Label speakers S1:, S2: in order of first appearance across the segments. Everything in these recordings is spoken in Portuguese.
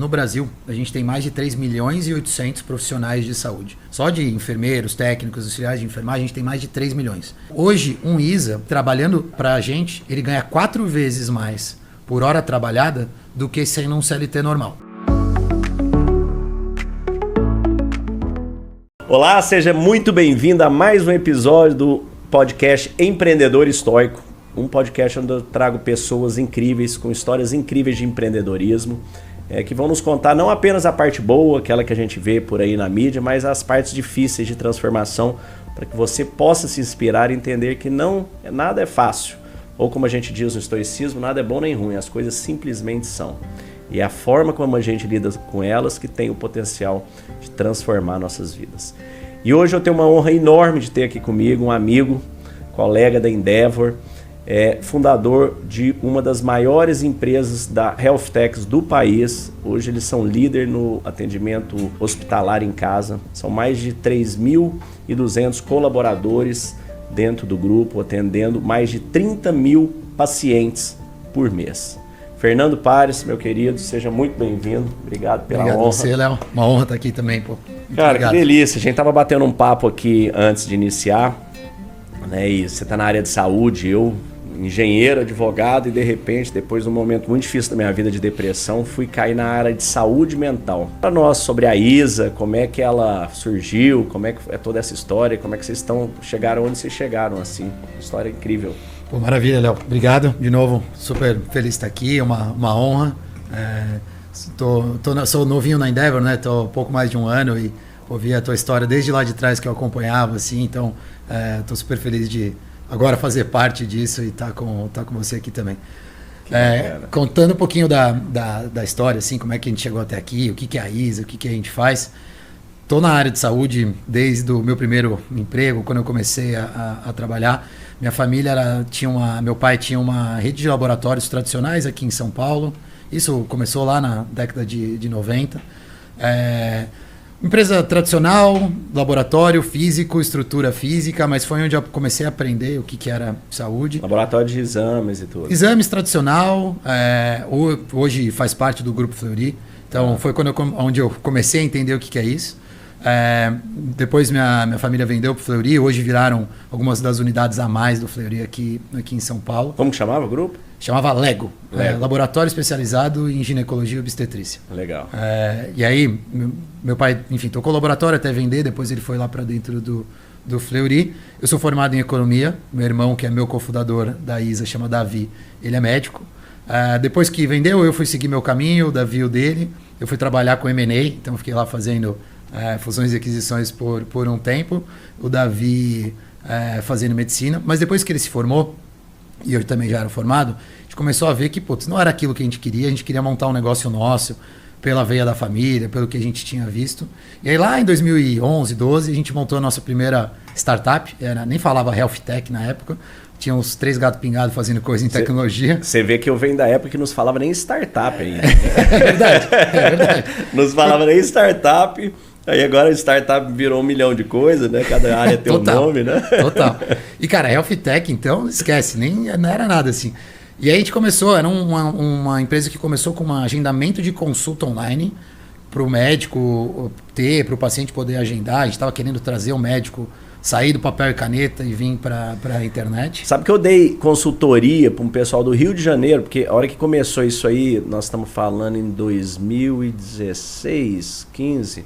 S1: no Brasil, a gente tem mais de 3 milhões e 800 profissionais de saúde. Só de enfermeiros, técnicos, auxiliares de enfermagem, a gente tem mais de 3 milhões. Hoje, um ISA, trabalhando para a gente, ele ganha 4 vezes mais por hora trabalhada do que sendo um CLT normal.
S2: Olá, seja muito bem-vindo a mais um episódio do podcast Empreendedor Estoico. Um podcast onde eu trago pessoas incríveis, com histórias incríveis de empreendedorismo, que vão nos contar não apenas a parte boa, aquela que a gente vê por aí na mídia, mas as partes difíceis de transformação, para que você possa se inspirar e entender que nada é fácil. Ou como a gente diz no estoicismo, nada é bom nem ruim, as coisas simplesmente são. E é a forma como a gente lida com elas que tem o potencial de transformar nossas vidas. E hoje eu tenho uma honra enorme de ter aqui comigo um amigo, colega da Endeavor, fundador de uma das maiores empresas da Health Techs do país. Hoje eles são líder no atendimento hospitalar em casa. São mais de 3.200 colaboradores dentro do grupo, atendendo mais de 30 mil pacientes por mês. Fernando Pares, meu querido, seja muito bem-vindo. Obrigado pela honra.
S1: Obrigado você, Léo. Uma honra estar aqui também, pô.
S2: Cara,
S1: obrigado.
S2: Que delícia. A gente estava batendo um papo aqui antes de iniciar, né? E você está na área de saúde, eu engenheiro, advogado, e de repente, depois de um momento muito difícil da minha vida de depressão, fui cair na área de saúde mental. Para nós, sobre a ISA, como é que ela surgiu, como é que é toda essa história, como é que vocês chegaram onde vocês chegaram, assim. História incrível.
S1: Pô, maravilha, Léo. Obrigado de novo. Super feliz de estar aqui, uma honra. Sou novinho na Endeavor, né? Tô pouco mais de um ano e ouvi a tua história desde lá de trás que eu acompanhava, assim. Então, tô super feliz de agora fazer parte disso e estar com você aqui também. Contando um pouquinho da história, assim, como é que a gente chegou até aqui, o que é a ISA, o que a gente faz. Estou na área de saúde desde o meu primeiro emprego, quando eu comecei a trabalhar. Minha família meu pai tinha uma rede de laboratórios tradicionais aqui em São Paulo. Isso começou lá na década de 90. Empresa tradicional, laboratório físico, estrutura física, mas foi onde eu comecei a aprender o que era saúde.
S2: Laboratório de exames e tudo.
S1: Exames tradicional, hoje faz parte do Grupo Fleury. Então foi onde eu comecei a entender o que é isso. Depois minha família vendeu para o Fleury, hoje viraram algumas das unidades a mais do Fleury aqui em São Paulo.
S2: Como que chamava o grupo?
S1: Chamava Lego. Laboratório especializado em ginecologia e obstetrícia.
S2: Legal.
S1: E aí, meu pai, enfim, tocou o laboratório até vender, depois ele foi lá para dentro do Fleury. Eu sou formado em economia, meu irmão, que é meu cofundador da ISA, chama Davi, ele é médico. Depois que vendeu, eu fui seguir meu caminho, o Davi o dele. Eu fui trabalhar com M&A, então fiquei lá fazendo fusões e aquisições por um tempo. O Davi fazendo medicina, mas depois que ele se formou, e eu também já era formado, a gente começou a ver que não era aquilo que a gente queria montar um negócio nosso, pela veia da família, pelo que a gente tinha visto. E aí lá em 2011, 12, a gente montou a nossa primeira startup, nem falava Health Tech na época, tinha uns 3 gatos pingados fazendo coisa em tecnologia.
S2: Você vê que eu venho da época que nos falava nem startup ainda.
S1: É verdade.
S2: Nos falava nem startup. Aí agora a startup virou 1 milhão de coisas, né? Cada área tem um nome, né?
S1: Total. E, cara, Health Tech, então, esquece, não era nada assim. E aí a gente começou, era uma empresa que começou com um agendamento de consulta online para o médico para o paciente poder agendar. A gente estava querendo trazer o médico, sair do papel e caneta e vir para a internet.
S2: Sabe que eu dei consultoria para um pessoal do Rio de Janeiro, porque a hora que começou isso aí, nós estamos falando em 2016, 15...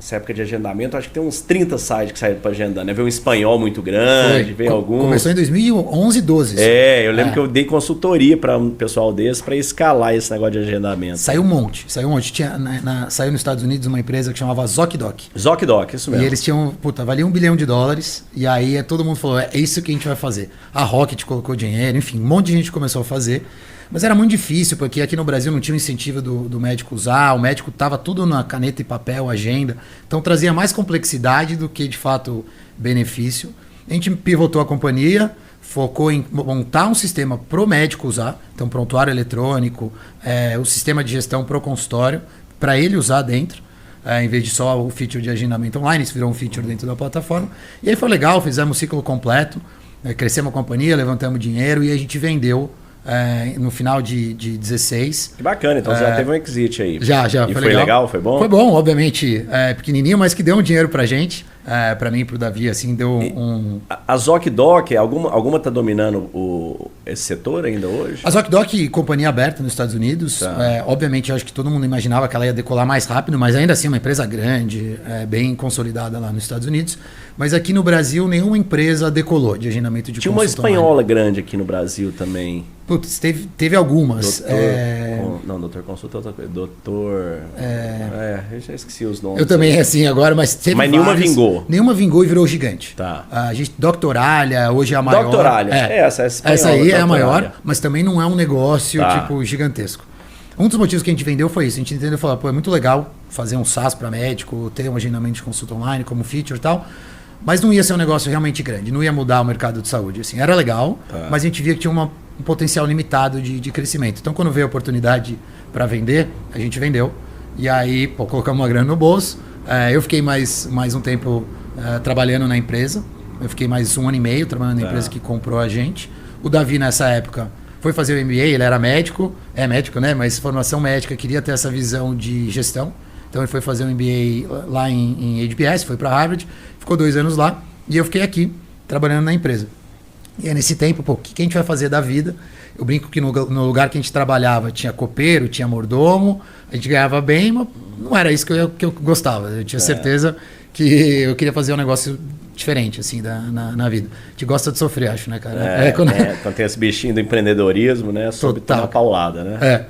S2: Essa época de agendamento, acho que tem uns 30 sites que saíram para agendar, né? Veio um espanhol muito grande, veio alguns.
S1: Começou em 2011, 12.
S2: Eu lembro que eu dei consultoria para um pessoal desse para escalar esse negócio de agendamento.
S1: Saiu um monte. Saiu nos Estados Unidos uma empresa que chamava ZocDoc.
S2: ZocDoc, isso mesmo.
S1: E eles tinham, valia $1 bilhão. E aí todo mundo falou, é isso que a gente vai fazer. A Rocket colocou dinheiro, enfim, um monte de gente começou a fazer. Mas era muito difícil, porque aqui no Brasil não tinha o incentivo do médico usar, o médico estava tudo na caneta e papel, agenda, então trazia mais complexidade do que, de fato, benefício. A gente pivotou a companhia, focou em montar um sistema para o médico usar, então prontuário eletrônico, o sistema de gestão para o consultório, para ele usar dentro, em vez de só o feature de agendamento online, isso virou um feature dentro da plataforma. E aí foi legal, fizemos um ciclo completo, crescemos a companhia, levantamos dinheiro e a gente vendeu no final de 16.
S2: Que bacana, então você já teve um exit aí.
S1: Já.
S2: E foi legal? Foi bom?
S1: Foi bom, obviamente. Pequenininho, mas que deu um dinheiro pra gente. Pra mim e pro Davi, assim, deu um...
S2: A ZocDoc, alguma tá dominando esse setor ainda hoje?
S1: A ZocDoc, companhia aberta nos Estados Unidos.
S2: Tá.
S1: Obviamente, eu acho que todo mundo imaginava que ela ia decolar mais rápido, mas ainda assim, uma empresa grande, bem consolidada lá nos Estados Unidos. Mas aqui no Brasil, nenhuma empresa decolou de agendamento de
S2: Tinha uma espanhola grande aqui no Brasil também.
S1: Putz, teve algumas.
S2: Doutor Consulta é outra coisa. Eu já esqueci os nomes.
S1: Eu também, assim, agora, mas teve
S2: Mas
S1: várias,
S2: nenhuma vingou.
S1: Nenhuma vingou e virou gigante.
S2: Tá.
S1: A gente, Doctoralha, hoje é a maior.
S2: Doctoralha, essa
S1: aí é a
S2: Doctoralha.
S1: maior, mas também não é um negócio, tipo, gigantesco. Um dos motivos que a gente vendeu foi isso. A gente entendeu e falou, é muito legal fazer um SaaS para médico, ter um agendamento de consulta online como feature e tal, mas não ia ser um negócio realmente grande, não ia mudar o mercado de saúde. Assim, era legal, mas a gente via que tinha um potencial limitado de crescimento. Então, quando veio a oportunidade para vender, a gente vendeu. E aí, colocamos uma grana no bolso. Eu fiquei mais um tempo trabalhando na empresa. Eu fiquei mais 1 ano e meio trabalhando na empresa que comprou a gente. O Davi, nessa época, foi fazer o MBA. Ele era médico. É médico, né? Mas formação médica, queria ter essa visão de gestão. Então, ele foi fazer um MBA lá em HBS, foi para Harvard. Ficou 2 anos lá. E eu fiquei aqui, trabalhando na empresa. E aí, nesse tempo, o que a gente vai fazer da vida? Eu brinco que no lugar que a gente trabalhava tinha copeiro, tinha mordomo, a gente ganhava bem, mas não era isso que eu gostava. Eu tinha certeza que eu queria fazer um negócio diferente, assim, na vida. A gente gosta de sofrer, acho, né, cara?
S2: Quando tem esse bichinho do empreendedorismo, né? Soube tomar paulada, né?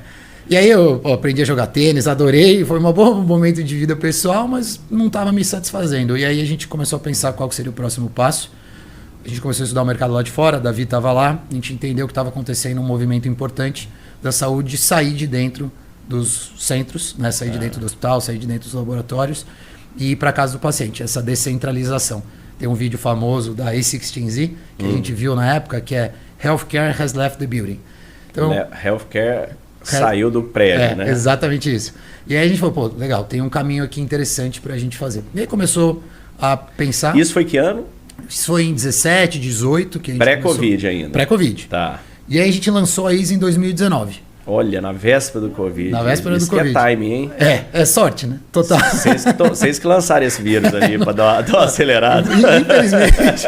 S1: E aí eu aprendi a jogar tênis, adorei, foi um bom momento de vida pessoal, mas não estava me satisfazendo. E aí a gente começou a pensar qual seria o próximo passo. A gente começou a estudar o mercado lá de fora, Davi estava lá, a gente entendeu que estava acontecendo um movimento importante da saúde sair de dentro dos centros, né? Sair de dentro do hospital, sair de dentro dos laboratórios e ir para a casa do paciente, essa descentralização. Tem um vídeo famoso da A16Z, que a gente viu na época, que é Healthcare has left the building. Então,
S2: Healthcare saiu do prédio, né?
S1: Exatamente isso. E aí a gente falou, legal, tem um caminho aqui interessante para a gente fazer. E aí começou a pensar...
S2: Isso foi que ano?
S1: Isso foi em 17, 18 que a gente
S2: pré-Covid ainda.
S1: Pré-Covid.
S2: Tá.
S1: E aí a gente lançou a Easy em 2019.
S2: Olha, na véspera do Covid.
S1: Na véspera do
S2: Covid.
S1: Isso
S2: é timing, hein?
S1: É sorte, né? Total.
S2: Vocês que lançaram esse vírus ali para dar uma acelerada.
S1: Infelizmente.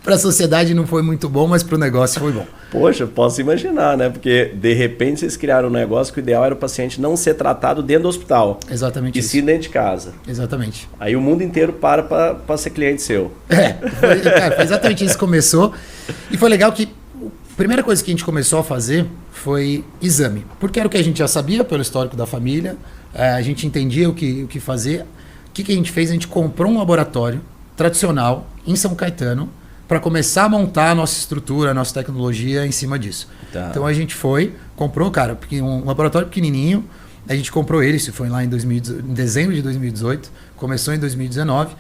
S1: Para a sociedade não foi muito bom, mas para o negócio foi bom.
S2: Poxa, posso imaginar, né? Porque de repente vocês criaram um negócio que o ideal era o paciente não ser tratado dentro do hospital.
S1: Exatamente isso.
S2: E sim dentro de casa.
S1: Exatamente.
S2: Aí o mundo inteiro para ser cliente seu.
S1: Foi exatamente isso que começou. E foi legal que a primeira coisa que a gente começou a fazer foi exame. Porque era o que a gente já sabia pelo histórico da família, a gente entendia o que fazer. O que a gente fez? A gente comprou um laboratório tradicional em São Caetano para começar a montar a nossa estrutura, a nossa tecnologia em cima disso. Tá. Então a gente comprou, cara, um laboratório pequenininho, a gente comprou ele, isso foi lá em dezembro de 2018, começou em 2019,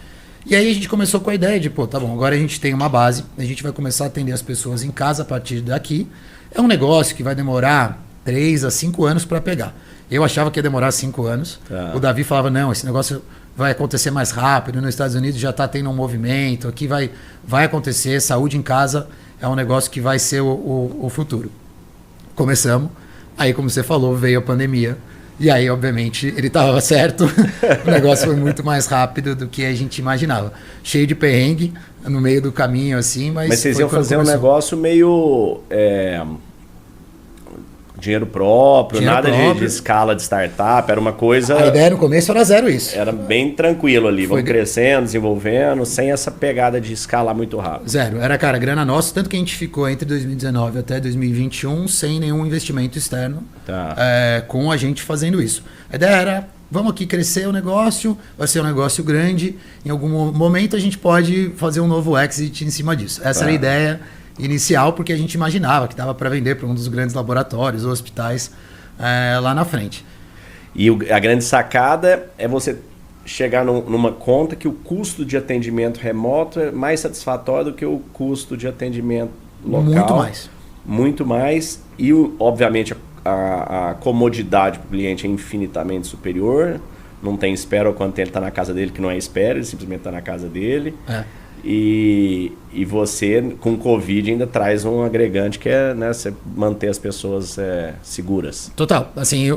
S1: e aí a gente começou com a ideia de, tá bom, agora a gente tem uma base, a gente vai começar a atender as pessoas em casa a partir daqui. É um negócio que vai demorar 3 a 5 anos para pegar. Eu achava que ia demorar 5 anos, O Davi falava, não, esse negócio vai acontecer mais rápido, nos Estados Unidos já está tendo um movimento, aqui vai acontecer, saúde em casa é um negócio que vai ser o futuro. Começamos, aí como você falou, veio a pandemia, e aí obviamente ele estava certo, o negócio foi muito mais rápido do que a gente imaginava. Cheio de perrengue no meio do caminho, assim, mas
S2: vocês iam fazer um negócio meio... dinheiro próprio, nada de escala de startup, era uma coisa...
S1: A ideia no começo era zero isso.
S2: Era bem tranquilo ali, vamos crescendo, desenvolvendo, sem essa pegada de escalar muito rápido.
S1: Zero, era, cara, grana nossa, tanto que a gente ficou entre 2019 até 2021 sem nenhum investimento externo, com a gente fazendo isso. A ideia era, vamos aqui crescer o negócio, vai ser um negócio grande, em algum momento a gente pode fazer um novo exit em cima disso. Essa era a ideia inicial, porque a gente imaginava que dava para vender para um dos grandes laboratórios ou hospitais lá na frente.
S2: E a grande sacada é você chegar numa conta que o custo de atendimento remoto é mais satisfatório do que o custo de atendimento local.
S1: Muito mais.
S2: Muito mais. E, obviamente, a comodidade para o cliente é infinitamente superior. Não tem espera quando ele está na casa dele, que não é espera, ele simplesmente está na casa dele. E você, com Covid, ainda traz um agregante que é, né, você manter as pessoas seguras.
S1: Total. Assim,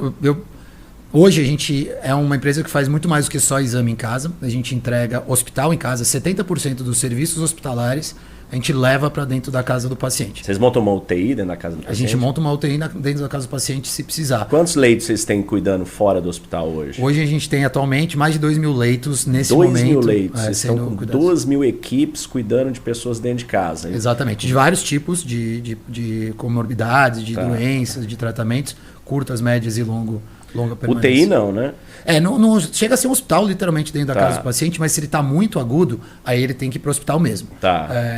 S1: hoje a gente é uma empresa que faz muito mais do que só exame em casa. A gente entrega hospital em casa. 70% dos serviços hospitalares a gente leva para dentro da casa do paciente.
S2: Vocês montam uma UTI dentro da casa do paciente?
S1: A gente monta uma UTI dentro da casa do paciente se precisar.
S2: Quantos leitos vocês têm cuidando fora do hospital hoje?
S1: Hoje a gente tem atualmente mais de 2.000 leitos nesse momento.
S2: 2.000 leitos. Vocês estão com 2.000 equipes cuidando de pessoas dentro de casa. Hein?
S1: Exatamente. De vários tipos de comorbidades, de doenças, de tratamentos, curtas, médias e longa permanência.
S2: UTI não, né?
S1: Não chega a ser um hospital literalmente dentro da casa do paciente, mas se ele está muito agudo, aí ele tem que ir para o hospital mesmo.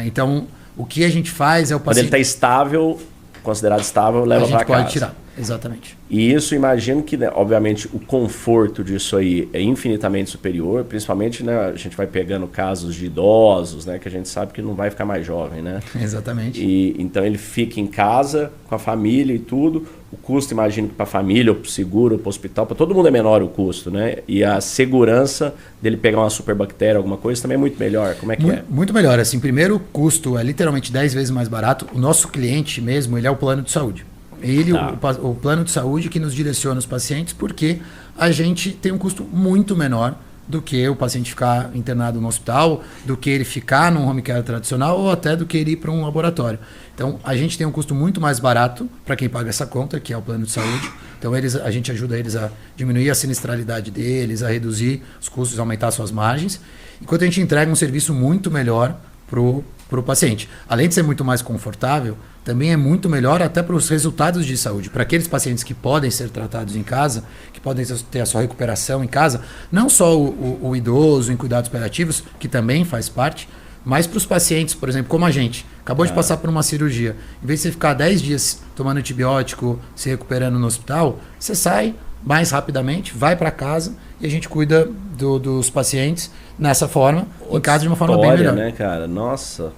S1: Então, o que a gente faz é o paciente...
S2: Quando ele está estável, considerado estável, leva para casa.
S1: A gente pode tirar, exatamente.
S2: E isso, imagino que, né, obviamente, o conforto disso aí é infinitamente superior, principalmente, né, a gente vai pegando casos de idosos, né, que a gente sabe que não vai ficar mais jovem, né?
S1: Exatamente.
S2: E então ele fica em casa com a família e tudo. O custo, imagino que para a família, ou para o seguro, ou para o hospital, para todo mundo é menor o custo, né? E a segurança dele pegar uma superbactéria, alguma coisa, também é muito melhor. Como é que é?
S1: Muito melhor. Assim, primeiro, o custo é literalmente 10 vezes mais barato. O nosso cliente mesmo, ele é o plano de saúde. Ele, o plano de saúde que nos direciona os pacientes, porque a gente tem um custo muito menor do que o paciente ficar internado no hospital, do que ele ficar num home care tradicional ou até do que ele ir para um laboratório. Então, a gente tem um custo muito mais barato para quem paga essa conta, que é o plano de saúde. Então, a gente ajuda eles a diminuir a sinistralidade deles, a reduzir os custos, a aumentar suas margens, enquanto a gente entrega um serviço muito melhor para o paciente. Além de ser muito mais confortável, também é muito melhor até para os resultados de saúde. Para aqueles pacientes que podem ser tratados em casa, que podem ter a sua recuperação em casa, não só o idoso em cuidados paliativos, que também faz parte, mas para os pacientes, por exemplo, como a gente, acabou de passar por uma cirurgia, em vez de você ficar 10 dias tomando antibiótico, se recuperando no hospital, você sai mais rapidamente, vai para casa e a gente cuida dos pacientes nessa forma, em casa de uma forma bem melhor.
S2: Né, cara? Nossa...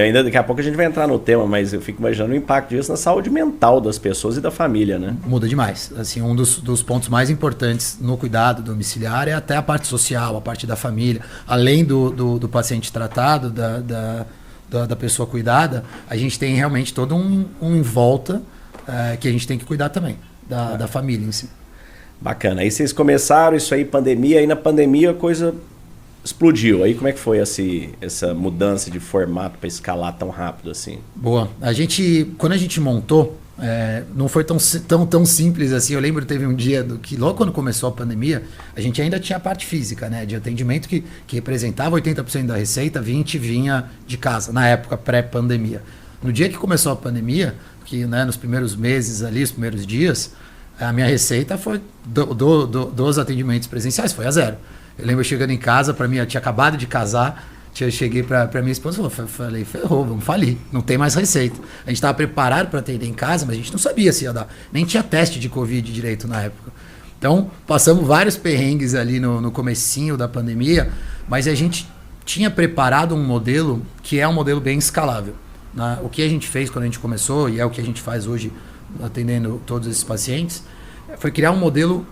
S2: Ainda daqui a pouco a gente vai entrar no tema, mas eu fico imaginando o impacto disso na saúde mental das pessoas e da família, né?
S1: Muda demais. Assim, um dos pontos mais importantes no cuidado domiciliar é até a parte social, a parte da família. Além do paciente tratado, da pessoa cuidada, a gente tem realmente todo um em volta que a gente tem que cuidar também, da família em si.
S2: Bacana. Aí vocês começaram isso aí, pandemia, aí na pandemia a coisa... explodiu. Aí como é que foi essa mudança de formato para escalar tão rápido assim?
S1: Boa. Quando a gente montou, não foi tão simples assim. Eu lembro que teve um dia que logo quando começou a pandemia, a gente ainda tinha a parte física, né, de atendimento que representava 80% da receita, 20% vinha de casa, na época pré-pandemia. No dia que começou a pandemia, que, né, nos primeiros meses ali, os primeiros dias, a minha receita foi dos atendimentos presenciais, foi a zero. Eu lembro chegando em casa, para mim, eu tinha acabado de casar, eu cheguei para minha esposa e falei, ferrou, vamos falir, não tem mais receita. A gente estava preparado para atender em casa, mas a gente não sabia se ia dar. Nem tinha teste de Covid direito na época. Então, passamos vários perrengues ali no comecinho da pandemia, mas a gente tinha preparado um modelo que é um modelo bem escalável. O que a gente fez quando a gente começou, e é o que a gente faz hoje atendendo todos esses pacientes, foi criar um modelo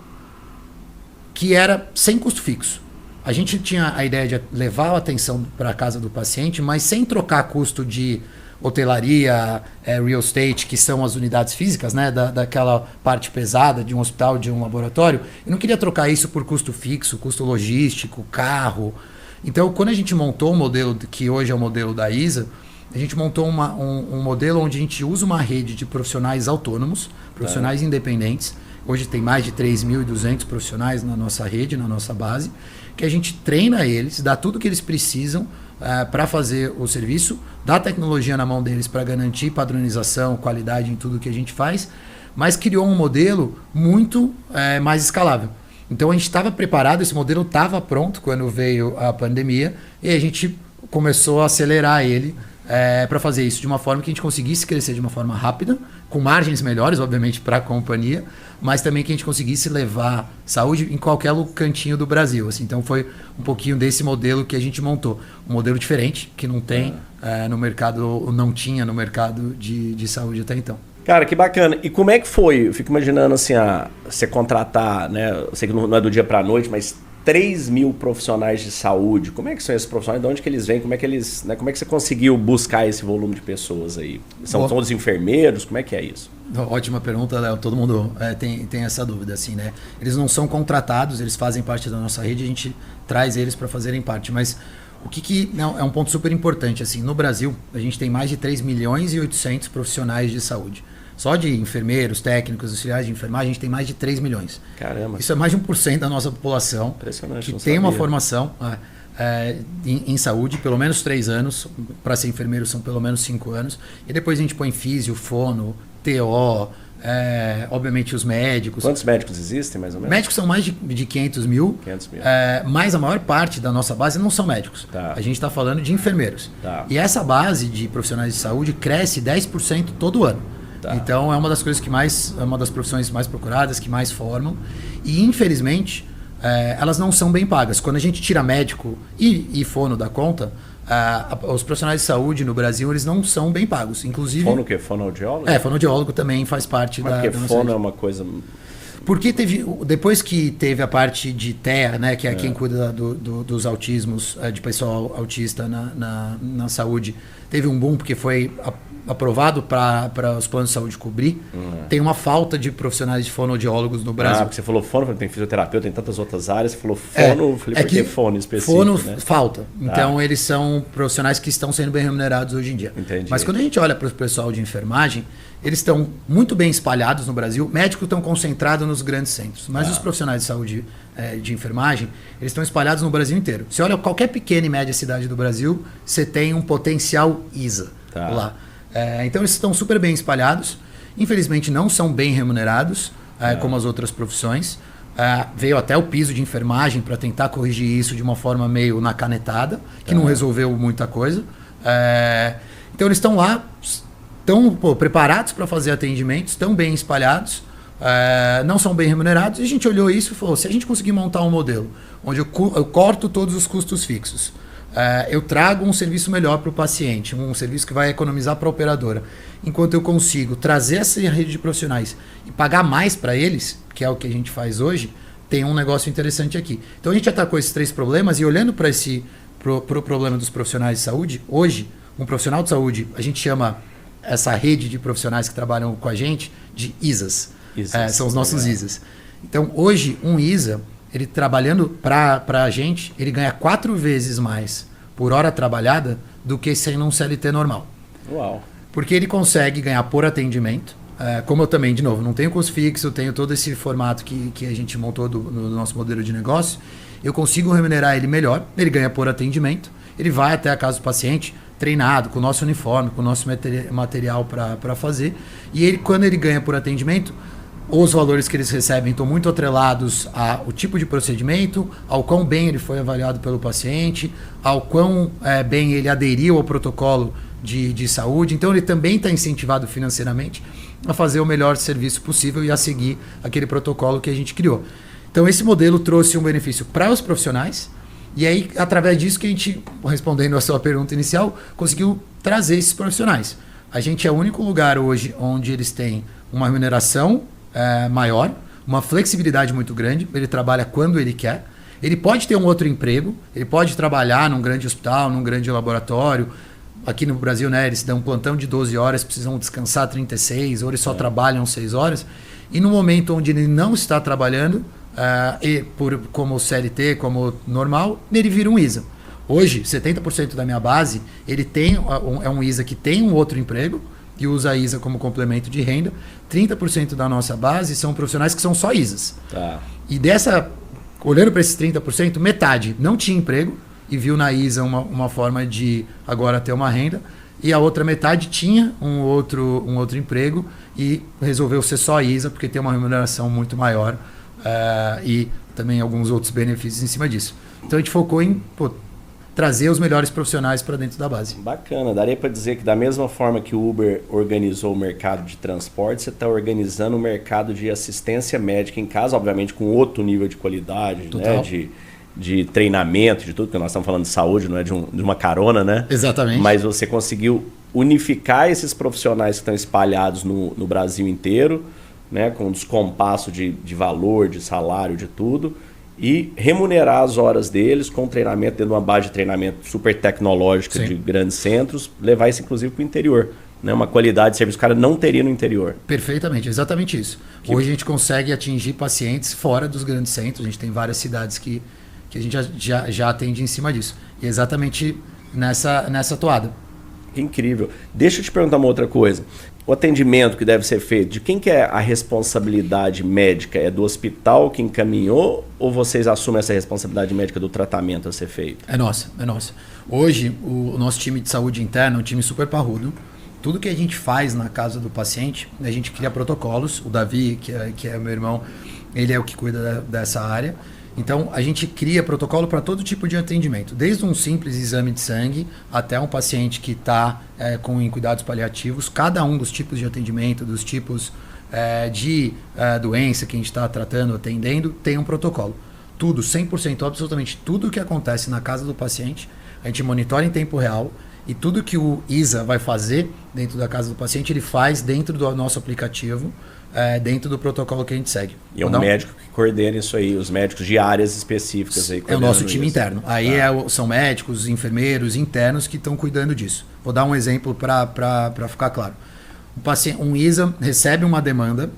S1: que era sem custo fixo. A gente tinha a ideia de levar a atenção para a casa do paciente, mas sem trocar custo de hotelaria, real estate, que são as unidades físicas, né, daquela parte pesada de um hospital, de um laboratório. Eu não queria trocar isso por custo fixo, custo logístico, carro. Então, quando a gente montou o modelo, que hoje é o modelo da ISA, a gente montou um modelo onde a gente usa uma rede de profissionais autônomos, profissionais independentes. Hoje tem mais de 3.200 profissionais na nossa rede, na nossa base, que a gente treina eles, dá tudo que eles precisam para fazer o serviço, dá tecnologia na mão deles para garantir padronização, qualidade em tudo que a gente faz, mas criou um modelo muito mais escalável. Então a gente estava preparado, esse modelo estava pronto quando veio a pandemia e a gente começou a acelerar ele para fazer isso de uma forma que a gente conseguisse crescer de uma forma rápida, com margens melhores, obviamente, para a companhia, mas também que a gente conseguisse levar saúde em qualquer cantinho do Brasil. Assim. Então foi um pouquinho desse modelo que a gente montou. Um modelo diferente, que não tem no mercado, ou não tinha no mercado de saúde até então.
S2: Cara, que bacana. E como é que foi? Eu fico imaginando assim, você contratar, né? Eu sei que não é do dia para a noite, mas 3 mil profissionais de saúde. Como é que são esses profissionais? De onde que eles vêm? Como é que você conseguiu buscar esse volume de pessoas aí? São todos enfermeiros? Como é que é isso?
S1: Ótima pergunta, Léo. Todo mundo tem essa dúvida, assim, né? Eles não são contratados, eles fazem parte da nossa rede, a gente traz eles para fazerem parte. Mas o que não, é um ponto super importante, assim, no Brasil, a gente tem mais de 3 milhões e 800 profissionais de saúde. Só de enfermeiros, técnicos, auxiliares de enfermagem, a gente tem mais de 3 milhões.
S2: Caramba.
S1: Isso é mais de 1% da nossa população.
S2: Impressionante,
S1: que tem uma formação em saúde, pelo menos 3 anos. Para ser enfermeiro são pelo menos 5 anos. E depois a gente põe físio, fono, TO, obviamente os médicos.
S2: Quantos médicos existem, mais ou menos?
S1: Médicos são mais de 500 mil.
S2: 500 mil.
S1: Mas a maior parte da nossa base não são médicos.
S2: Tá.
S1: A gente está falando de enfermeiros.
S2: Tá.
S1: E essa base de profissionais de saúde cresce 10% todo ano. Tá. Então é uma das coisas é uma das profissões mais procuradas, que mais formam. E infelizmente, elas não são bem pagas. Quando a gente tira médico e fono da conta, os profissionais de saúde no Brasil, eles não são bem pagos. Inclusive...
S2: Fono o quê? Fonoaudiólogo?
S1: Fonoaudiólogo também faz parte da...
S2: Porque fono é uma coisa...
S1: Porque depois que teve a parte de TEA, né, que é quem cuida dos autismos, de pessoal autista na saúde, teve um boom porque foi aprovado para os planos de saúde cobrir. Tem uma falta de profissionais de fonoaudiólogos no Brasil.
S2: Porque você falou fono, tem fisioterapeuta, tem tantas outras áreas, você falou fono, eu falei, por que fono específico?
S1: Fono,
S2: né?
S1: falta. Então eles são profissionais que estão sendo bem remunerados hoje em dia.
S2: Entendi.
S1: Mas quando a gente olha para o pessoal de enfermagem, eles estão muito bem espalhados no Brasil. Médicos estão concentrados nos grandes centros, mas os profissionais de saúde de enfermagem, eles estão espalhados no Brasil inteiro. Você olha qualquer pequena e média cidade do Brasil, você tem um potencial ISA lá. Então eles estão super bem espalhados. Infelizmente não são bem remunerados, como as outras profissões. Veio até o piso de enfermagem para tentar corrigir isso de uma forma meio na canetada, que não resolveu muita coisa. Então eles estão lá, estão preparados para fazer atendimentos, estão bem espalhados, não são bem remunerados. E a gente olhou isso e falou, se a gente conseguir montar um modelo onde eu corto todos os custos fixos, eu trago um serviço melhor para o paciente, um serviço que vai economizar para a operadora, enquanto eu consigo trazer essa rede de profissionais e pagar mais para eles, que é o que a gente faz hoje, tem um negócio interessante aqui. Então a gente atacou esses 3 problemas e olhando para pro problema dos profissionais de saúde, hoje, um profissional de saúde, a gente chama essa rede de profissionais que trabalham com a gente de ISAs. São os nossos ISAs. Então hoje, um ISA, ele trabalhando para a gente, ele ganha 4 vezes mais por hora trabalhada do que sendo um CLT normal.
S2: Uau!
S1: Porque ele consegue ganhar por atendimento. Como eu também, de novo, não tenho custo fixo, tenho todo esse formato que a gente montou no nosso modelo de negócio, eu consigo remunerar ele melhor, ele ganha por atendimento, ele vai até a casa do paciente, treinado, com o nosso uniforme, com o nosso material para fazer, e ele, quando ele ganha por atendimento, os valores que eles recebem estão muito atrelados ao tipo de procedimento, ao quão bem ele foi avaliado pelo paciente, ao quão bem ele aderiu ao protocolo de saúde. Então ele também está incentivado financeiramente a fazer o melhor serviço possível e a seguir aquele protocolo que a gente criou. Então esse modelo trouxe um benefício para os profissionais e aí, através disso que a gente, respondendo a sua pergunta inicial, conseguiu trazer esses profissionais. A gente é o único lugar hoje onde eles têm uma remuneração maior, uma flexibilidade muito grande, ele trabalha quando ele quer, ele pode ter um outro emprego, ele pode trabalhar num grande hospital, num grande laboratório. Aqui no Brasil, né, eles dão um plantão de 12 horas, precisam descansar 36, ou eles só trabalham 6 horas. E no momento onde ele não está trabalhando, como CLT, como normal, ele vira um ISA. Hoje, 70% da minha base, ele é um ISA que tem um outro emprego, e usa a ISA como complemento de renda. 30% da nossa base são profissionais que são só ISAs.
S2: Tá.
S1: E olhando para esses 30%, metade não tinha emprego e viu na ISA uma forma de agora ter uma renda, e a outra metade tinha um outro emprego e resolveu ser só ISA porque tem uma remuneração muito maior e também alguns outros benefícios em cima disso. Então a gente focou em trazer os melhores profissionais para dentro da base.
S2: Bacana, daria para dizer que da mesma forma que o Uber organizou o mercado de transporte, você está organizando o mercado de assistência médica em casa, obviamente com outro nível de qualidade, né? De treinamento, de tudo, porque nós estamos falando de saúde, não é de uma carona, né?
S1: Exatamente.
S2: Mas você conseguiu unificar esses profissionais que estão espalhados no Brasil inteiro, né? Com um descompasso de valor, de salário, de tudo, e remunerar as horas deles com treinamento dentro de uma base de treinamento super tecnológica de grandes centros, levar isso inclusive para o interior. Né? Uma qualidade de serviço que o cara não teria no interior.
S1: Perfeitamente, exatamente isso. Hoje a gente consegue atingir pacientes fora dos grandes centros, a gente tem várias cidades que a gente já atende em cima disso. E exatamente nessa toada.
S2: Que incrível. Deixa eu te perguntar uma outra coisa. O atendimento que deve ser feito, de quem que é a responsabilidade médica? É do hospital que encaminhou ou vocês assumem essa responsabilidade médica do tratamento a ser feito?
S1: É nossa. Hoje, o nosso time de saúde interna é um time super parrudo. Tudo que a gente faz na casa do paciente, a gente cria protocolos. O Davi, que é meu irmão, ele é o que cuida dessa área. Então, a gente cria protocolo para todo tipo de atendimento, desde um simples exame de sangue até um paciente que está em cuidados paliativos. Cada um dos tipos de atendimento, dos tipos de doença que a gente está tratando, atendendo, tem um protocolo. Tudo, 100%, absolutamente tudo que acontece na casa do paciente, a gente monitora em tempo real e tudo que o ISA vai fazer dentro da casa do paciente, ele faz dentro do nosso aplicativo, dentro do protocolo que a gente segue.
S2: E é um médico que coordena isso aí, os médicos de áreas específicas. Aí,
S1: é o nosso time interno. Aí são médicos, enfermeiros internos que estão cuidando disso. Vou dar um exemplo para ficar claro. Um ISA recebe uma demanda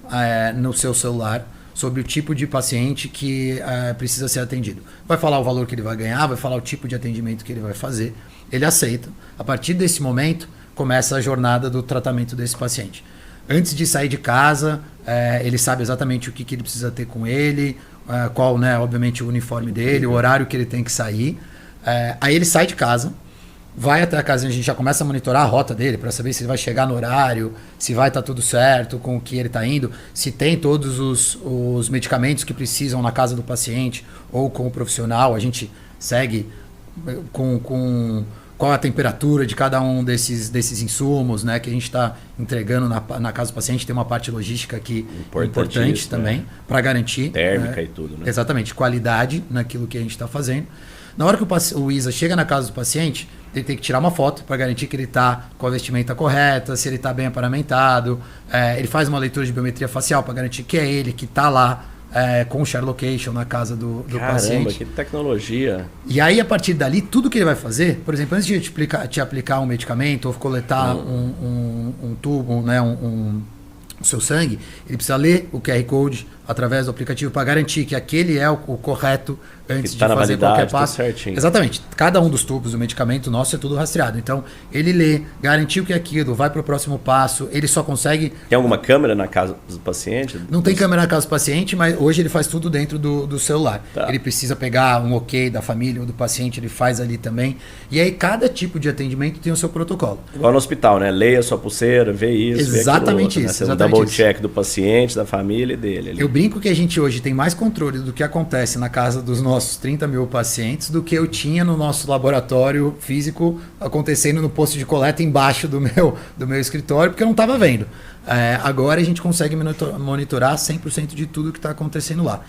S1: no seu celular sobre o tipo de paciente que precisa ser atendido. Vai falar o valor que ele vai ganhar, vai falar o tipo de atendimento que ele vai fazer. Ele aceita. A partir desse momento, começa a jornada do tratamento desse paciente. Antes de sair de casa, ele sabe exatamente o que ele precisa ter com ele, qual, né, obviamente, o uniforme dele, o horário que ele tem que sair. Aí ele sai de casa, vai até a casa, a gente já começa a monitorar a rota dele para saber se ele vai chegar no horário, se vai estar tudo certo com o que ele está indo, se tem todos os medicamentos que precisam na casa do paciente ou com o profissional. A gente segue com qual a temperatura de cada um desses insumos, né, que a gente está entregando na casa do paciente. Tem uma parte logística aqui importante também, para garantir
S2: térmica e tudo, né?
S1: Exatamente, qualidade naquilo que a gente está fazendo. Na hora que o ISA chega na casa do paciente, ele tem que tirar uma foto para garantir que ele está com a vestimenta correta, se ele está bem aparamentado. Ele faz uma leitura de biometria facial para garantir que é ele que está lá com o share location na casa do paciente.
S2: Caramba, que tecnologia.
S1: E aí, a partir dali, tudo que ele vai fazer, por exemplo, antes de te aplicar um medicamento ou coletar um tubo, né, o seu sangue, ele precisa ler o QR Code através do aplicativo para garantir que aquele é o correto antes de fazer qualquer passo. Exatamente. Cada um dos tubos do medicamento nosso é tudo rastreado. Então, ele lê, garantiu que é aquilo, vai para o próximo passo, ele só consegue...
S2: Tem alguma câmera na casa do paciente?
S1: Não tem câmera na casa do paciente, mas hoje ele faz tudo dentro do celular.
S2: Tá.
S1: Ele precisa pegar um ok da família ou do paciente, ele faz ali também. E aí, cada tipo de atendimento tem o seu protocolo.
S2: Igual no hospital, né? Leia a sua pulseira, vê isso,
S1: exatamente
S2: vê aquilo outro, né? Um double check do paciente, da família e dele.
S1: Eu brinco que a gente hoje tem mais controle do que acontece na casa dos nossos 30 mil pacientes do que eu tinha no nosso laboratório físico acontecendo no posto de coleta embaixo do meu escritório, porque eu não estava vendo. Agora a gente consegue monitorar 100% de tudo que está acontecendo lá.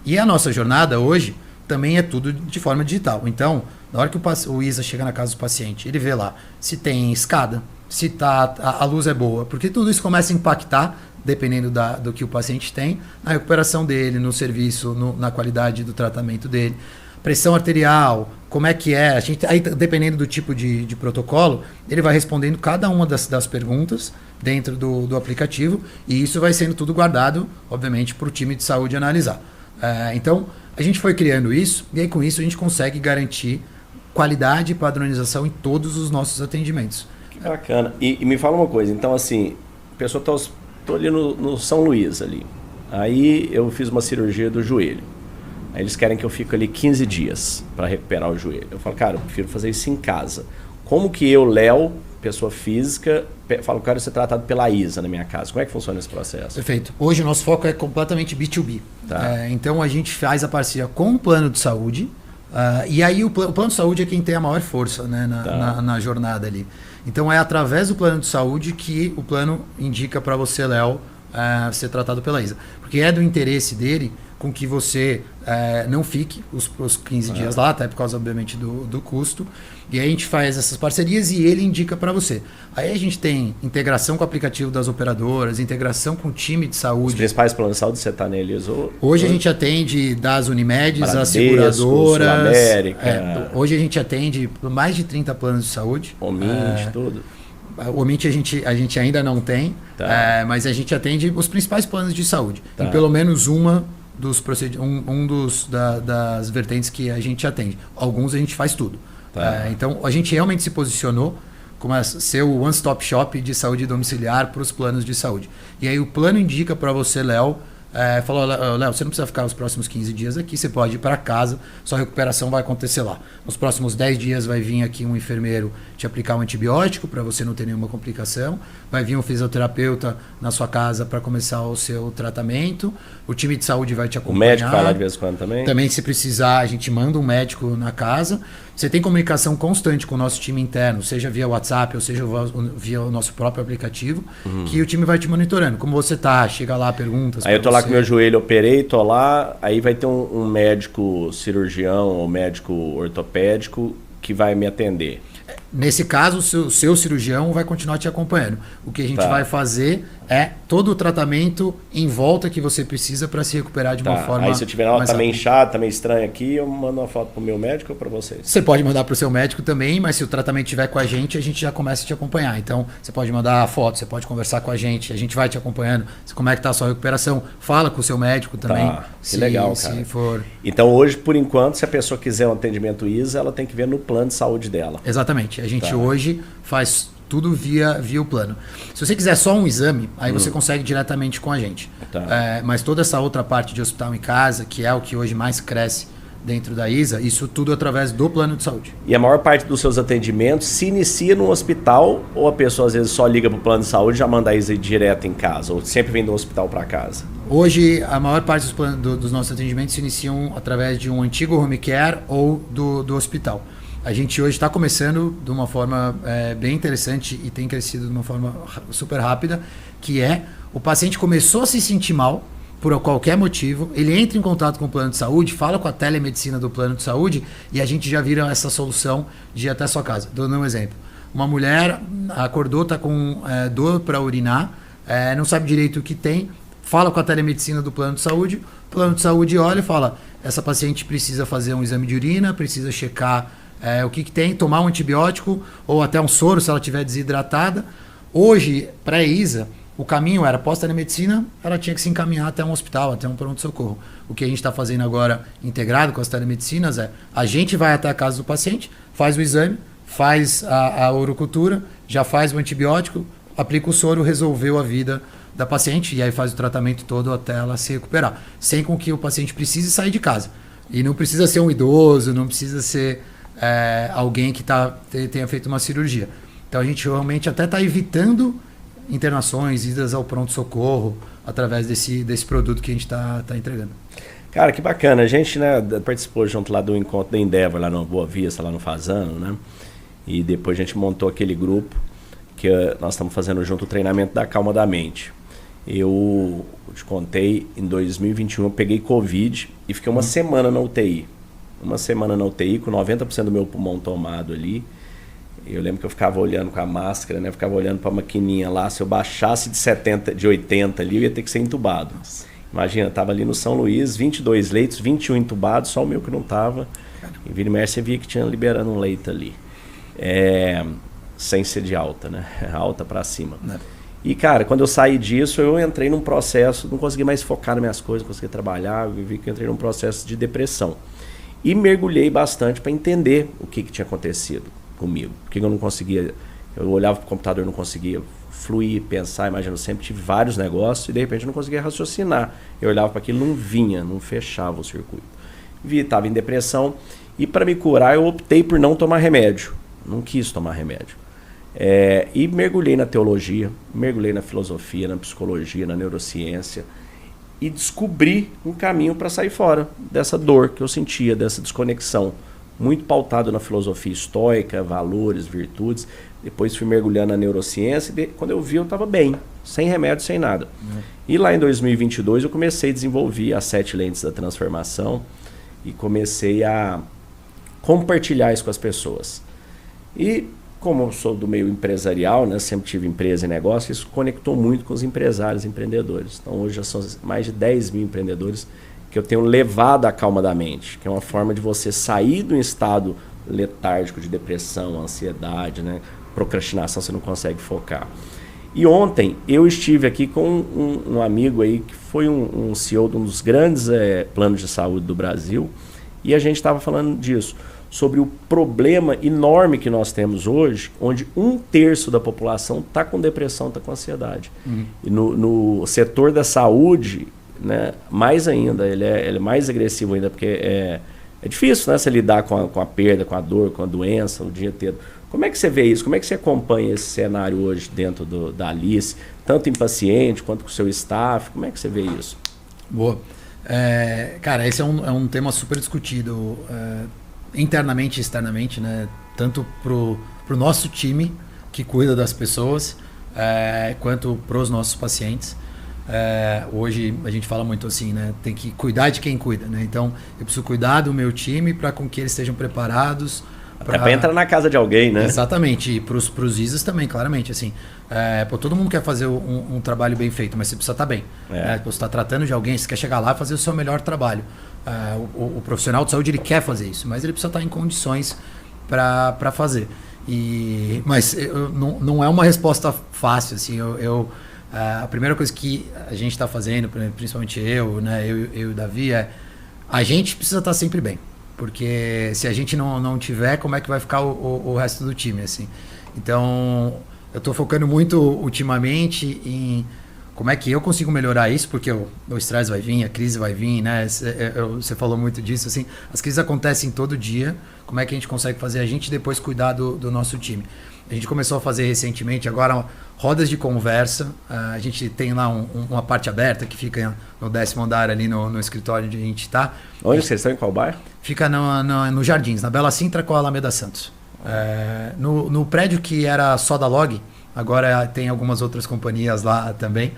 S1: E a nossa jornada hoje também é tudo de forma digital. Então, na hora que o ISA chega na casa do paciente, ele vê lá se tem escada, se a luz é boa, porque tudo isso começa a impactar, dependendo do que o paciente tem, na recuperação dele, no serviço, na qualidade do tratamento dele. Pressão arterial, como é que é? Aí, dependendo do tipo de protocolo, ele vai respondendo cada uma das perguntas dentro do aplicativo, e isso vai sendo tudo guardado, obviamente, para o time de saúde analisar. Então, a gente foi criando isso, e aí com isso a gente consegue garantir qualidade e padronização em todos os nossos atendimentos.
S2: Que bacana. E me fala uma coisa, então assim, a pessoa Estou ali no São Luís ali. Aí eu fiz uma cirurgia do joelho. Aí eles querem que eu fique ali 15 dias para recuperar o joelho. Eu falo, cara, eu prefiro fazer isso em casa. Como que eu, Léo, pessoa física, falo, quero ser tratado pela ISA na minha casa? Como é que funciona esse processo?
S1: Perfeito. Hoje o nosso foco é completamente B2B.
S2: Tá.
S1: Então a gente faz a parceria com o plano de saúde. E aí o plano de saúde é quem tem a maior força, né, na jornada ali. Então é através do plano de saúde que o plano indica para você, Léo, ser tratado pela ISA. Porque é do interesse dele com que você não fique os 15 dias lá, até por causa, obviamente, do custo. E aí a gente faz essas parcerias e ele indica para você. Aí a gente tem integração com o aplicativo das operadoras, integração com o time de saúde. Os
S2: principais planos de saúde você está neles?
S1: Hoje a gente atende das Unimedes,
S2: Bradesco,
S1: as seguradoras.
S2: Sul-América.
S1: Hoje a gente atende mais de 30 planos de saúde.
S2: Omint, tudo.
S1: O Omint a gente ainda não tem, mas a gente atende os principais planos de saúde. Em pelo menos das vertentes que a gente atende. Alguns a gente faz tudo. Então a gente realmente se posicionou como ser o one-stop shop de saúde domiciliar para os planos de saúde. E aí o plano indica para você, Léo, falou, Léo, você não precisa ficar os próximos 15 dias aqui, você pode ir para casa, sua recuperação vai acontecer lá. Nos próximos 10 dias vai vir aqui um enfermeiro te aplicar um antibiótico para você não ter nenhuma complicação, vai vir um fisioterapeuta na sua casa para começar o seu tratamento, o time de saúde vai te acompanhar.
S2: O médico vai lá de vez em quando também?
S1: Também, se precisar, a gente manda um médico na casa. Você tem comunicação constante com o nosso time interno, seja via WhatsApp ou seja via o nosso próprio aplicativo, que o time vai te monitorando. Como você tá, chega lá, perguntas.
S2: Aí eu tô lá com meu joelho, operei, tô lá, aí vai ter um médico cirurgião ou médico ortopédico que vai me atender.
S1: Nesse caso, o seu cirurgião vai continuar te acompanhando. O que a gente vai fazer é todo o tratamento em volta que você precisa para se recuperar de uma forma.
S2: Aí se eu tiver tá meio inchado, tá meio estranho aqui, eu mando uma foto pro meu médico ou para vocês?
S1: Você pode mandar pro seu médico também, mas se o tratamento estiver com a gente já começa a te acompanhar. Então, você pode mandar a foto, você pode conversar com a gente vai te acompanhando. Como é que tá a sua recuperação? Fala com o seu médico também.
S2: Que legal, cara.
S1: Se for...
S2: Então, hoje, por enquanto, se a pessoa quiser um atendimento ISA, ela tem que ver no plano de saúde dela.
S1: Exatamente. A gente hoje faz tudo via o plano. Se você quiser só um exame, aí você consegue diretamente com a gente. Mas toda essa outra parte de hospital em casa, que é o que hoje mais cresce dentro da ISA, isso tudo através do plano de saúde.
S2: E a maior parte dos seus atendimentos se inicia no hospital ou a pessoa às vezes só liga para o plano de saúde e já manda a ISA direto em casa? Ou sempre vem do hospital para casa?
S1: Hoje, a maior parte dos nossos atendimentos se iniciam através de um antigo home care ou do hospital. A gente hoje está começando de uma forma bem interessante e tem crescido de uma forma super rápida, que é o paciente começou a se sentir mal por qualquer motivo, ele entra em contato com o plano de saúde, fala com a telemedicina do plano de saúde e a gente já vira essa solução de ir até a sua casa. Dando um exemplo. Uma mulher acordou, está com dor para urinar, não sabe direito o que tem, fala com a telemedicina do plano de saúde, o plano de saúde olha e fala, essa paciente precisa fazer um exame de urina, precisa checar o que tem, tomar um antibiótico ou até um soro se ela estiver desidratada. Hoje, para a ISA, o caminho era, pós-telemedicina, ela tinha que se encaminhar até um hospital, até um pronto-socorro. O que a gente está fazendo agora, integrado com as telemedicinas, a gente vai até a casa do paciente, faz o exame, faz a urocultura, já faz o antibiótico, aplica o soro, resolveu a vida da paciente e aí faz o tratamento todo até ela se recuperar. Sem com que o paciente precise sair de casa. E não precisa ser um idoso, não precisa ser alguém que tenha feito uma cirurgia. Então a gente realmente até está evitando internações, idas ao pronto-socorro, através desse produto que a gente está entregando.
S2: Cara, que bacana. A gente participou junto lá do encontro da Endeavor, lá no Boa Vista, lá no Fazano, né? E depois a gente montou aquele grupo que nós estamos fazendo junto o treinamento da Calma da Mente. Eu te contei, em 2021 eu peguei Covid e fiquei uma semana na UTI. Uma semana na UTI, com 90% do meu pulmão tomado ali. Eu lembro que eu ficava olhando com a máscara, né? Eu ficava olhando para a maquininha lá. Se eu baixasse de 80 ali, eu ia ter que ser entubado. Imagina, eu tava ali no São Luís, 22 leitos, 21 entubados, só o meu que não tava. E vira e mexe, você via que tinha liberando um leito ali. Sem ser de alta, né? Alta para cima. E, cara, quando eu saí disso, eu entrei num processo, não consegui mais focar nas minhas coisas, não consegui trabalhar, eu vi que eu entrei num processo de depressão. E mergulhei bastante para entender o que tinha acontecido comigo. Por que eu não conseguia... Eu olhava para o computador e não conseguia fluir, pensar, imagina, eu sempre tive vários negócios e de repente eu não conseguia raciocinar. Eu olhava para aquilo, não vinha, não fechava o circuito. Estava em depressão e para me curar eu optei por não tomar remédio. Não quis tomar remédio. E mergulhei na teologia, mergulhei na filosofia, na psicologia, na neurociência e descobri um caminho para sair fora dessa dor que eu sentia, dessa desconexão. Muito pautado na filosofia estoica, valores, virtudes. Depois fui mergulhando na neurociência e quando eu vi eu estava bem. sem remédio, sem nada. E lá em 2022 eu comecei a desenvolver as 7 lentes da transformação e comecei a compartilhar isso com as pessoas. E como eu sou do meio empresarial, né, sempre tive empresa e negócio, isso conectou muito com os empresários e empreendedores. Então hoje já são mais de 10 mil empreendedores que eu tenho levado à calma da mente, que é uma forma de você sair do estado letárgico de depressão, ansiedade, né, procrastinação, você não consegue focar. E ontem eu estive aqui com um amigo aí que foi um CEO de um dos grandes planos de saúde do Brasil, e a gente estava falando disso, sobre o problema enorme que nós temos hoje, onde 1/3 da população está com depressão, está com ansiedade. E no setor da saúde, né, mais ainda, ele é mais agressivo ainda, porque é difícil, né, você lidar com a perda, com a dor, com a doença o dia inteiro. Como é que você vê isso? Como é que você acompanha esse cenário hoje dentro da Alice, tanto em paciente quanto com o seu staff? Como é que você vê isso?
S1: Boa. Cara, esse é um tema super discutido internamente e externamente, né? Tanto pro nosso time que cuida das pessoas, quanto pros nossos pacientes. Hoje a gente fala muito assim, né? Tem que cuidar de quem cuida, né? Então eu preciso cuidar do meu time para com que eles estejam preparados.
S2: Para entrar na casa de alguém, né?
S1: Exatamente, e para os ISAs também, claramente. Assim, todo mundo quer fazer um trabalho bem feito, mas você precisa estar bem. Você está tratando de alguém, você quer chegar lá e fazer o seu melhor trabalho. O profissional de saúde ele quer fazer isso, mas ele precisa estar em condições para fazer. Mas não é uma resposta fácil. Assim, a primeira coisa que a gente está fazendo, principalmente eu, né, eu e o Davi, a gente precisa estar sempre bem. Porque se a gente não tiver, como é que vai ficar o resto do time, assim? Então, eu estou focando muito ultimamente em como é que eu consigo melhorar isso, porque o estresse vai vir, a crise vai vir, né? Você falou muito disso, assim, as crises acontecem todo dia, como é que a gente consegue fazer a gente depois cuidar do nosso time? A gente começou a fazer recentemente agora rodas de conversa, a gente tem lá uma parte aberta que fica no 10º andar ali no escritório onde a gente está.
S2: Onde vocês estão, em qual bairro?
S1: Fica no Jardins, na Bela Sintra com a Alameda Santos. No prédio que era só da Log, agora tem algumas outras companhias lá também.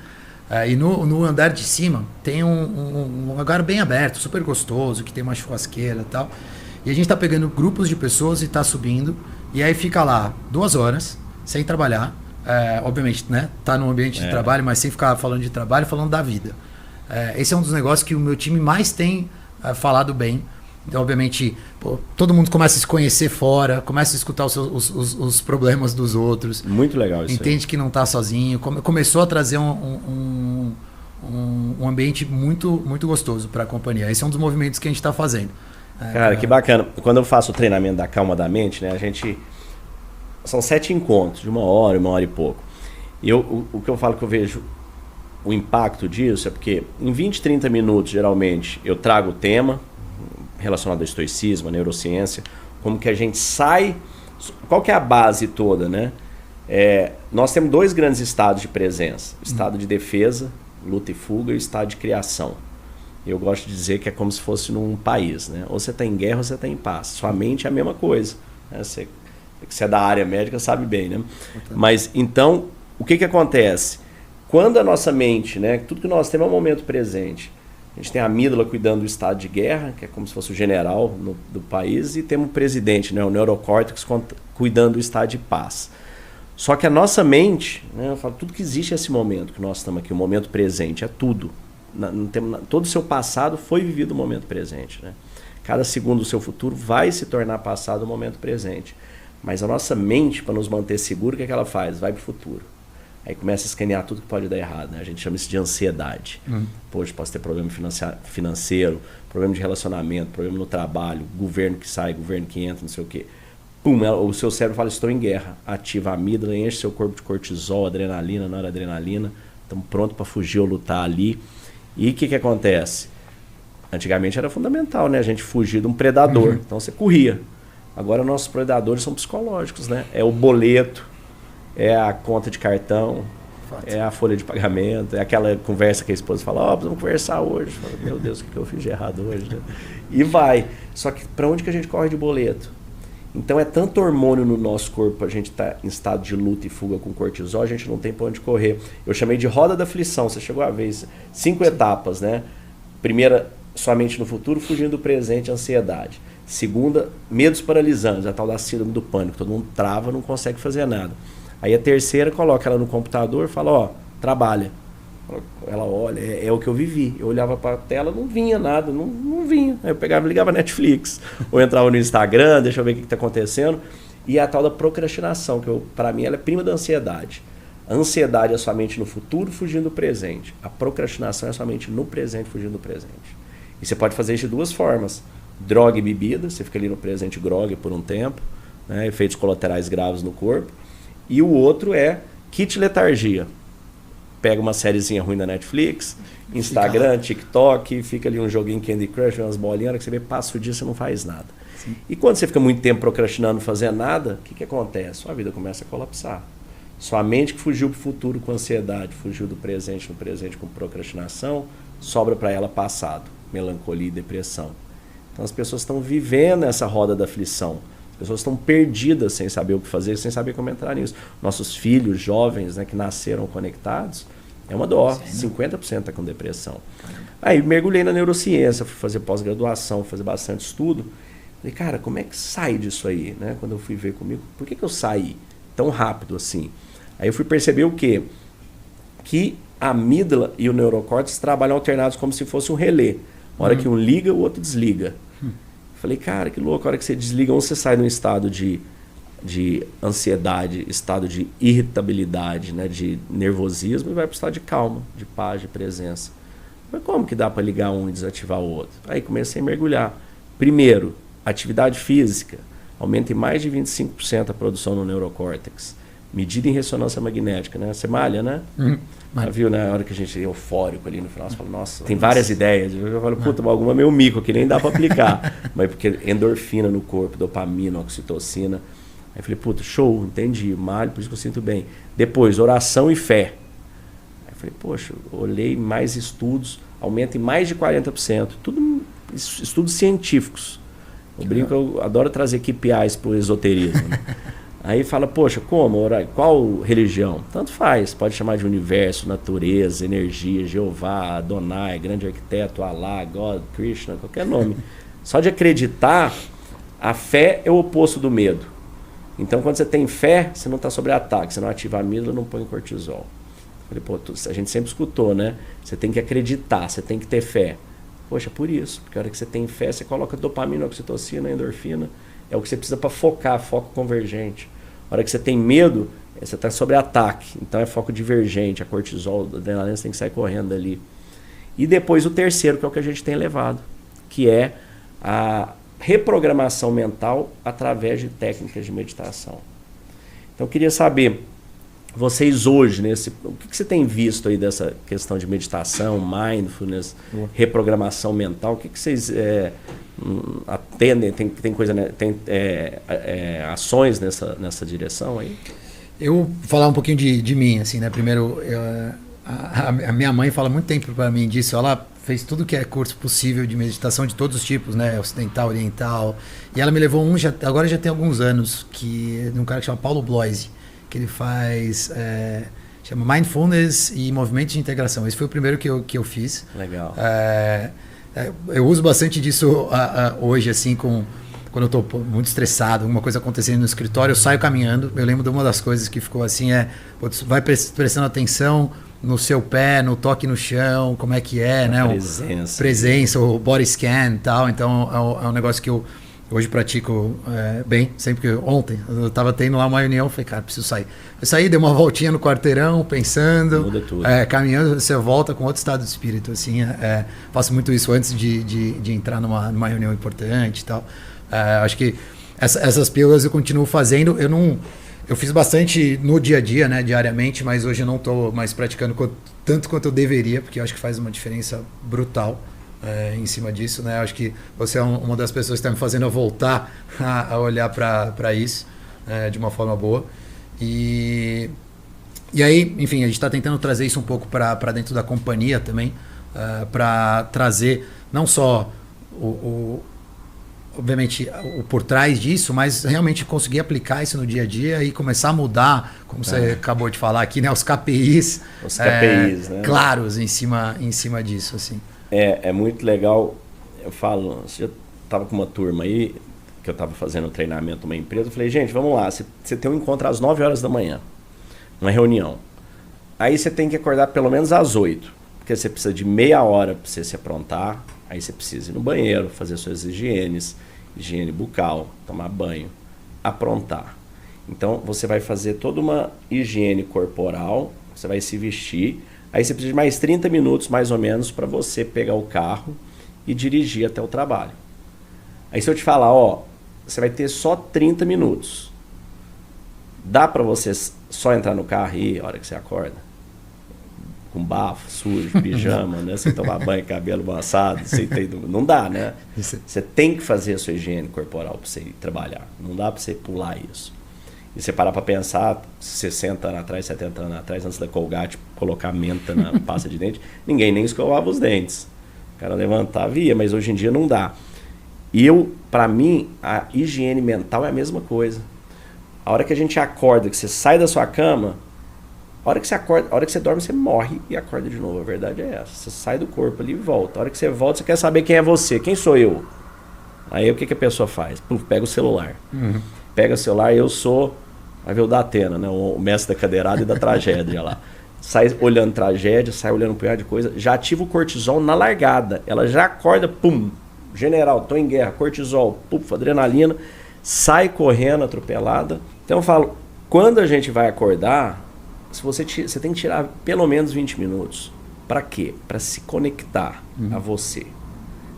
S1: E no andar de cima tem um lugar bem aberto, super gostoso, que tem uma churrasqueira e tal. E a gente está pegando grupos de pessoas e está subindo. E aí fica lá 2 horas, sem trabalhar. Obviamente, né? Tá no ambiente de trabalho, mas sem ficar falando de trabalho, falando da vida. Esse é um dos negócios que o meu time mais tem falado bem. Então, obviamente, todo mundo começa a se conhecer fora, começa a escutar os problemas dos outros.
S2: Muito legal isso.
S1: Entende que não está sozinho. Começou a trazer um ambiente muito, muito gostoso para a companhia. Esse é um dos movimentos que a gente está fazendo.
S2: Cara, que bacana. Quando eu faço o treinamento da calma da mente, né, são 7 encontros, de 1 hora, 1 hora e pouco. E o que eu falo que eu vejo o impacto disso é porque em 20, 30 minutos, geralmente, eu trago o tema relacionado ao estoicismo, à neurociência, como que a gente sai... Qual que é a base toda, né? Nós temos 2 grandes estados de presença. Estado de defesa, luta e fuga, e o estado de criação. Eu gosto de dizer que é como se fosse num país, né? Ou você está em guerra ou você está em paz. Sua mente é a mesma coisa. Né? Você é da área médica, sabe bem, né? Mas, então, o que acontece? Quando a nossa mente, né? Tudo que nós temos é um momento presente. A gente tem a amígdala cuidando do estado de guerra, que é como se fosse o general do país, e temos o presidente, né? O neurocórtex cuidando do estado de paz. Só que a nossa mente, né? Eu falo, tudo que existe é esse momento que nós estamos aqui, o momento presente, é tudo. Todo o seu passado foi vivido no momento presente, né? Cada segundo do seu futuro vai se tornar passado no momento presente. Mas a nossa mente, para nos manter seguro, o que ela faz? Vai para o futuro. Aí começa a escanear tudo que pode dar errado, né? A gente chama isso de ansiedade. Poxa, posso ter problema financeiro, problema de relacionamento, problema no trabalho, governo que sai, governo que entra, não sei o quê. Pum, o seu cérebro fala, estou em guerra. Ativa a amígdala, enche seu corpo de cortisol, adrenalina, noradrenalina. Estamos prontos para fugir ou lutar ali. E o que acontece? Antigamente era fundamental, né? A gente fugir de um predador. Então você corria. Agora nossos predadores são psicológicos, né? É o boleto, é a conta de cartão, é a folha de pagamento, é aquela conversa que a esposa fala, vamos conversar hoje. Fala, meu Deus, o que eu fiz de errado hoje? Né? E vai. Só que para onde que a gente corre de boleto? Então é tanto hormônio no nosso corpo, a gente está em estado de luta e fuga com cortisol, a gente não tem para onde correr. Eu chamei de roda da aflição, você chegou a ver 5 etapas, né? Primeira, somente no futuro, fugindo do presente, ansiedade. Segunda, medos paralisantes, a tal da síndrome do pânico, todo mundo trava, não consegue fazer nada. Aí a terceira, coloca ela no computador e fala, ó, trabalha. Ela olha, é o que eu vivi. Eu olhava para a tela, não vinha nada, não vinha. Aí eu pegava e ligava Netflix, ou entrava no Instagram, deixa eu ver o que está acontecendo. E a tal da procrastinação, que para mim ela é prima da ansiedade. A ansiedade é somente no futuro, fugindo do presente. A procrastinação é somente no presente, fugindo do presente. E você pode fazer isso de duas formas. Droga e bebida, você fica ali no presente grogue por um tempo, né, efeitos colaterais graves no corpo. E o outro é kit letargia. Pega uma sériezinha ruim da Netflix, Instagram, TikTok, fica ali um joguinho Candy Crush, umas bolinhas, a hora que você vê, passa o dia, você não faz nada. Sim. E quando você fica muito tempo procrastinando, não fazendo nada, o que acontece? Sua vida começa a colapsar. Sua mente que fugiu para o futuro com ansiedade, fugiu do presente no presente com procrastinação, sobra para ela passado, melancolia e depressão. Então as pessoas estão vivendo essa roda da aflição. As pessoas estão perdidas sem saber o que fazer, sem saber como entrar nisso. Nossos filhos, jovens, né, que nasceram conectados, é uma dó. 50% está com depressão. Aí mergulhei na neurociência, fui fazer pós-graduação, fazer bastante estudo. Falei, cara, como é que sai disso aí? Né? Quando eu fui ver comigo, por que eu saí tão rápido assim? Aí eu fui perceber o quê? Que a amígdala e o neurocórtex trabalham alternados como se fosse um relé. Uma hora que um liga, o outro desliga. Falei, cara, que louco, a hora que você desliga, ou você sai num estado de ansiedade, estado de irritabilidade, né, de nervosismo, e vai para o estado de calma, de paz, de presença. Mas como que dá para ligar um e desativar o outro? Aí comecei a mergulhar. Primeiro, atividade física. Aumenta em mais de 25% a produção no neurocórtex. Medida em ressonância magnética, né? Você malha, né? Já viu, né? A hora que a gente é eufórico ali no final, você fala, nossa, tem várias ideias. Eu falo, puta, alguma é meio mico, que nem dá para aplicar. Mas porque endorfina no corpo, dopamina, oxitocina. Aí eu falei, puta, show, entendi, malho, por isso que eu sinto bem. Depois, oração e fé. Aí eu falei, poxa, olhei mais estudos, aumenta em mais de 40%. Tudo estudos científicos. Eu brinco, eu adoro trazer KPIs para o esoterismo, né? Aí fala, poxa, como orar? Qual religião? Tanto faz, pode chamar de universo, natureza, energia, Jeová, Adonai, grande arquiteto, Allah, God, Krishna, qualquer nome. Só de acreditar, a fé é o oposto do medo. Então, quando você tem fé, você não está sob ataque, você não ativa a amígdala, não põe cortisol. Falei, pô, a gente sempre escutou, né? Você tem que acreditar, você tem que ter fé. Poxa, por isso, porque a hora que você tem fé, você coloca dopamina, oxitocina, endorfina, é o que você precisa para focar, foco convergente. A hora que você tem medo, você está sob ataque, então é foco divergente, a cortisol, a adrenalina, você tem que sair correndo dali. E depois o terceiro, que é o que a gente tem levado, que é a reprogramação mental através de técnicas de meditação. Então eu queria saber, vocês hoje, o que você tem visto aí dessa questão de meditação, mindfulness, reprogramação mental, o que vocês atendem, tem coisa, né, tem ações nessa direção aí?
S1: Eu vou falar um pouquinho de mim, assim, né? Primeiro, a minha mãe fala muito tempo para mim disso. Ela fez tudo que é curso possível de meditação de todos os tipos, né? Ocidental, oriental. E ela me levou agora já tem alguns anos, de um cara que chama Paulo Bloise, que ele faz, chama Mindfulness e Movimentos de Integração. Esse foi o primeiro que eu fiz.
S2: Legal.
S1: Eu uso bastante disso hoje, assim, quando eu estou muito estressado, alguma coisa acontecendo no escritório, eu saio caminhando. Eu lembro de uma das coisas que ficou assim, vai prestando atenção no seu pé, no toque no chão, como é que é, né? Presença, o body scan e tal. Então é um negócio que eu hoje pratico bem, sempre que ontem eu estava tendo lá uma reunião, falei, cara, preciso sair. Eu saí, dei uma voltinha no quarteirão, pensando, caminhando, você volta com outro estado de espírito, assim, faço muito isso antes de entrar numa reunião importante e tal. Acho que essas pílulas eu continuo fazendo, eu fiz bastante no dia a dia, né, diariamente, mas hoje eu não estou mais praticando tanto quanto eu deveria, porque eu acho que faz uma diferença brutal. Em cima disso, né? Acho que você é uma das pessoas que está me fazendo voltar a olhar para isso de uma forma boa. E aí, enfim, a gente está tentando trazer isso um pouco para dentro da companhia também, para trazer não só obviamente, o por trás disso, mas realmente conseguir aplicar isso no dia a dia e começar a mudar, como você acabou de falar aqui, né? Os KPIs.
S2: Os KPIs, né?
S1: Claros em cima disso, assim.
S2: É muito legal. Eu falo, você já estava com uma turma aí, que eu estava fazendo um treinamento numa empresa, eu falei, gente, vamos lá, você tem um encontro às 9 horas da manhã, uma reunião. Aí você tem que acordar pelo menos às 8, porque você precisa de meia hora para você se aprontar, aí você precisa ir no banheiro, fazer suas higienes, higiene bucal, tomar banho, aprontar. Então você vai fazer toda uma higiene corporal, você vai se vestir, aí você precisa de mais 30 minutos mais ou menos para você pegar o carro e dirigir até o trabalho. Aí se eu te falar, ó, você vai ter só 30 minutos. Dá para você só entrar no carro e ir a hora que você acorda? Com bafo, sujo, pijama, né? Sem tomar banho, cabelo amassado, não dá, né? Você tem que fazer a sua higiene corporal para você ir trabalhar. Não dá para você pular isso. E você parar para pensar, 60 anos atrás, 70 anos atrás, antes da Colgate colocar menta na pasta de dente, ninguém nem escovava os dentes. O cara levantava e ia, mas hoje em dia não dá. E para mim, a higiene mental é a mesma coisa. A hora que a gente acorda, que você sai da sua cama, a hora que você acorda, a hora que você dorme, você morre e acorda de novo. A verdade é essa. Você sai do corpo ali e volta. A hora que você volta, você quer saber quem é você. Quem sou eu? Aí o que a pessoa faz? Puf, pega o celular. Pega o celular e eu sou... Vai ver o Datena, né? O mestre da cadeirada e da tragédia lá. Sai olhando tragédia, sai olhando um punhado de coisa. Já ativa o cortisol na largada. Ela já acorda, pum. General, tô em guerra, cortisol, puf, adrenalina. Sai correndo, atropelada. Então eu falo, quando a gente vai acordar, você tem que tirar pelo menos 20 minutos. Para quê? Para se conectar a você.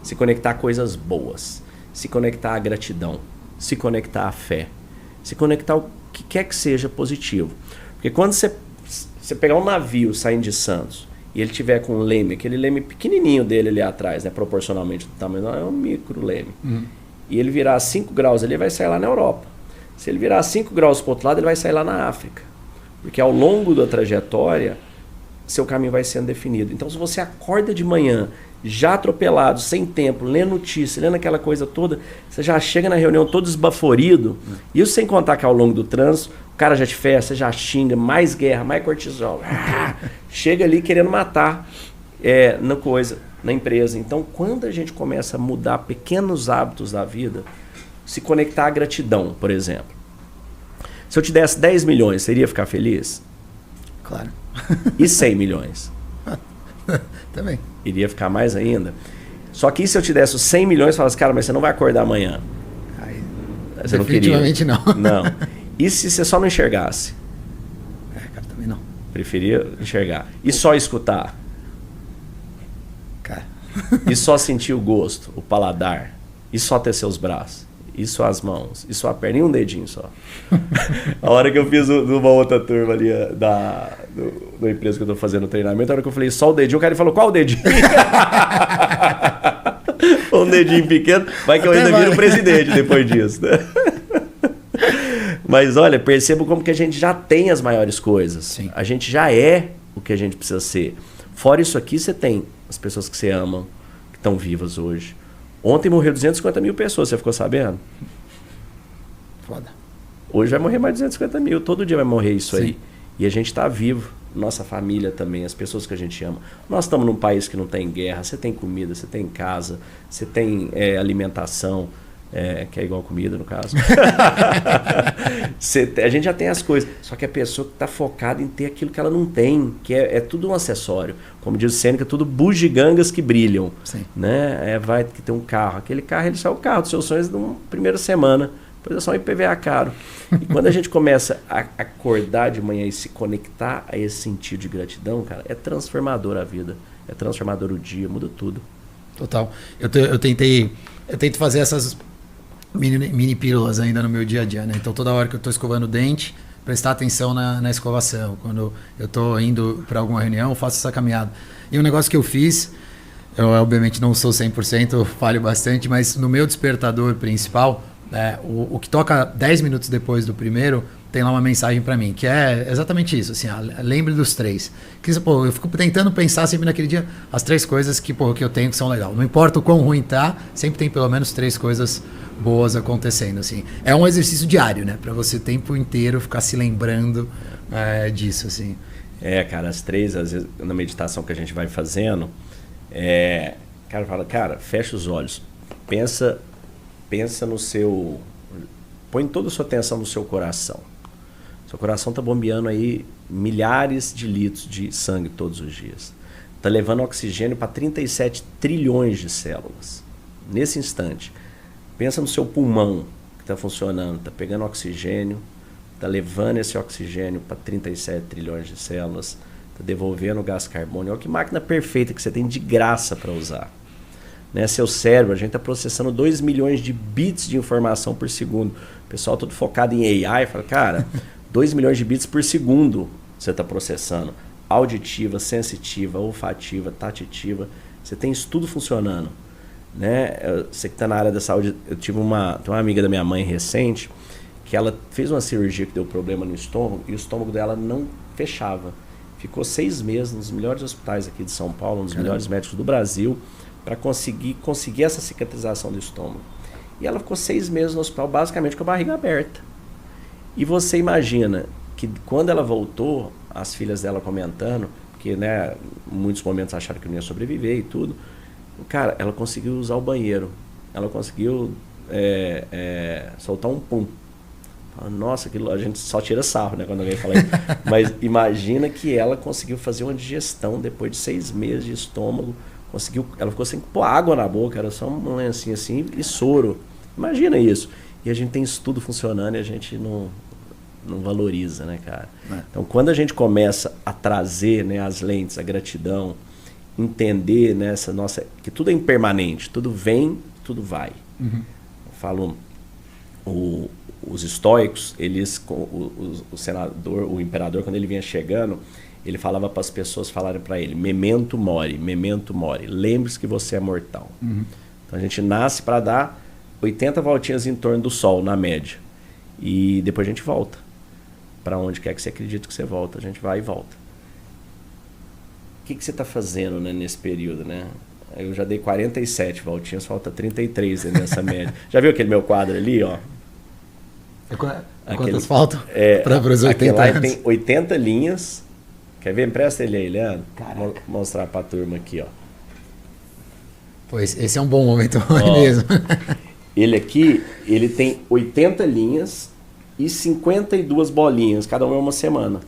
S2: Se conectar a coisas boas. Se conectar à gratidão. Se conectar à fé. Se conectar ao que quer que seja positivo. Porque quando você pegar um navio saindo de Santos e ele tiver com um leme, aquele leme pequenininho dele ali atrás, né, proporcionalmente do tamanho, não é um micro leme. E ele virar 5 graus ali, ele vai sair lá na Europa. Se ele virar 5 graus para o outro lado, ele vai sair lá na África. Porque ao longo da trajetória, seu caminho vai sendo definido. Então, se você acorda de manhã, já atropelado, sem tempo, lendo notícia, lendo aquela coisa toda, você já chega na reunião todo esbaforido. Isso sem contar que ao longo do trânsito, o cara já te ferra, você já xinga, mais guerra, mais cortisol. Chega ali querendo matar na empresa. Então, quando a gente começa a mudar pequenos hábitos da vida, se conectar à gratidão, por exemplo. Se eu te desse 10 milhões, você iria ficar feliz?
S1: Claro.
S2: E 100 milhões?
S1: Também.
S2: Iria ficar mais ainda. Só que se eu te desse os 100 milhões, você fala assim, cara, mas você não vai acordar amanhã.
S1: Aí,
S2: você
S1: definitivamente
S2: não queria.
S1: não.
S2: Não. E se você só não enxergasse?
S1: Cara, também não.
S2: Preferia enxergar. E só escutar?
S1: Cara.
S2: E só sentir o gosto, o paladar? E só ter seus braços? E só as mãos? E só a perna? E um dedinho só? A hora que eu fiz numa outra turma ali da empresa que eu tô fazendo o treinamento, a hora que eu falei só o dedinho, o cara falou, qual o dedinho? Um dedinho pequeno, vai que eu ainda viro presidente depois disso, né? Mas olha, perceba como que a gente já tem as maiores coisas.
S1: Sim.
S2: A gente já é o que a gente precisa ser. Fora isso aqui, você tem as pessoas que você ama, que estão vivas hoje. Ontem morreu 250 mil pessoas, você ficou sabendo?
S1: Foda.
S2: Hoje vai morrer mais 250 mil, todo dia vai morrer isso. Sim. Aí. E a gente está vivo, nossa família também, as pessoas que a gente ama. Nós estamos num país que não tem guerra, você tem comida, você tem casa, você tem alimentação, que é igual comida no caso. A gente já tem as coisas, só que a pessoa que está focada em ter aquilo que ela não tem, que é tudo um acessório. Como diz o Sêneca, tudo bugigangas que brilham.
S1: Sim.
S2: Né? Vai ter um carro, aquele carro ele só é o carro dos seus sonhos na primeira semana. Depois é só um IPVA caro. E quando a gente começa a acordar de manhã e se conectar a esse sentido de gratidão, cara, é transformador a vida. É transformador o dia, muda tudo.
S1: Total. Eu tento fazer essas mini pílulas ainda no meu dia a dia, né? Então toda hora que eu estou escovando o dente, prestar atenção na escovação. Quando eu estou indo para alguma reunião, eu faço essa caminhada. E um negócio que eu fiz, eu obviamente não sou 100%, falho bastante, mas no meu despertador principal, o que toca 10 minutos depois do primeiro tem lá uma mensagem para mim, que é exatamente isso, assim, lembre dos 3. Que, pô, eu fico tentando pensar sempre naquele dia as 3 coisas que eu tenho que são legais. Não importa o quão ruim tá, sempre tem pelo menos 3 coisas boas acontecendo, assim. É um exercício diário, né? Para você o tempo inteiro ficar se lembrando disso, assim.
S2: Cara, as 3, às vezes, na meditação que a gente vai fazendo, cara fala, cara, fecha os olhos, pensa no seu... Põe toda a sua atenção no seu coração. Seu coração está bombeando aí milhares de litros de sangue todos os dias. Está levando oxigênio para 37 trilhões de células. Nesse instante, pensa no seu pulmão que está funcionando, está pegando oxigênio, está levando esse oxigênio para 37 trilhões de células, está devolvendo o gás carbônico. Olha que máquina perfeita que você tem de graça para usar. Né? Seu cérebro, a gente está processando 2 milhões de bits de informação por segundo. O pessoal todo focado em AI fala, cara, 2 milhões de bits por segundo você está processando. Auditiva, sensitiva, olfativa, tativa. Você tem isso tudo funcionando. Né? Você que está na área da saúde, tem uma amiga da minha mãe recente, que ela fez uma cirurgia que deu problema no estômago e o estômago dela não fechava. Ficou 6 meses nos melhores hospitais aqui de São Paulo, um dos melhores médicos do Brasil, para conseguir essa cicatrização do estômago. E ela ficou 6 meses no hospital, basicamente com a barriga aberta. E você imagina que quando ela voltou, as filhas dela comentando, que né, em muitos momentos acharam que não ia sobreviver e tudo, cara, ela conseguiu usar o banheiro. Ela conseguiu soltar um pum. Nossa, aquilo, a gente só tira sarro, né, quando alguém fala isso. Mas imagina que ela conseguiu fazer uma digestão depois de 6 meses de estômago. Ela ficou sem pôr água na boca, era só um lencinho assim e soro. Imagina isso. E a gente tem isso tudo funcionando e a gente não valoriza, né, cara? Então, quando a gente começa a trazer, né, as lentes, a gratidão, entender, né, que tudo é impermanente, tudo vem, tudo vai. Eu falo, os estoicos, o senador, o imperador, quando ele vinha chegando, ele falava para as pessoas falarem para ele, memento mori, lembre-se que você é mortal. Então a gente nasce para dar 80 voltinhas em torno do sol, na média. E depois a gente volta. Para onde quer que você acredite que você volta, a gente vai e volta. O que você está fazendo, né, nesse período, né? Eu já dei 47 voltinhas, falta 33 nessa média. Já viu aquele meu quadro ali, ó?
S1: Quantas faltam para os 80
S2: lá
S1: anos?
S2: Tem 80 linhas. Quer ver? Empresta ele aí, Leandro. Vou mostrar para a turma aqui, ó.
S1: Pois, esse é um bom momento mesmo.
S2: Ele aqui, ele tem 80 linhas e 52 bolinhas, cada uma semana.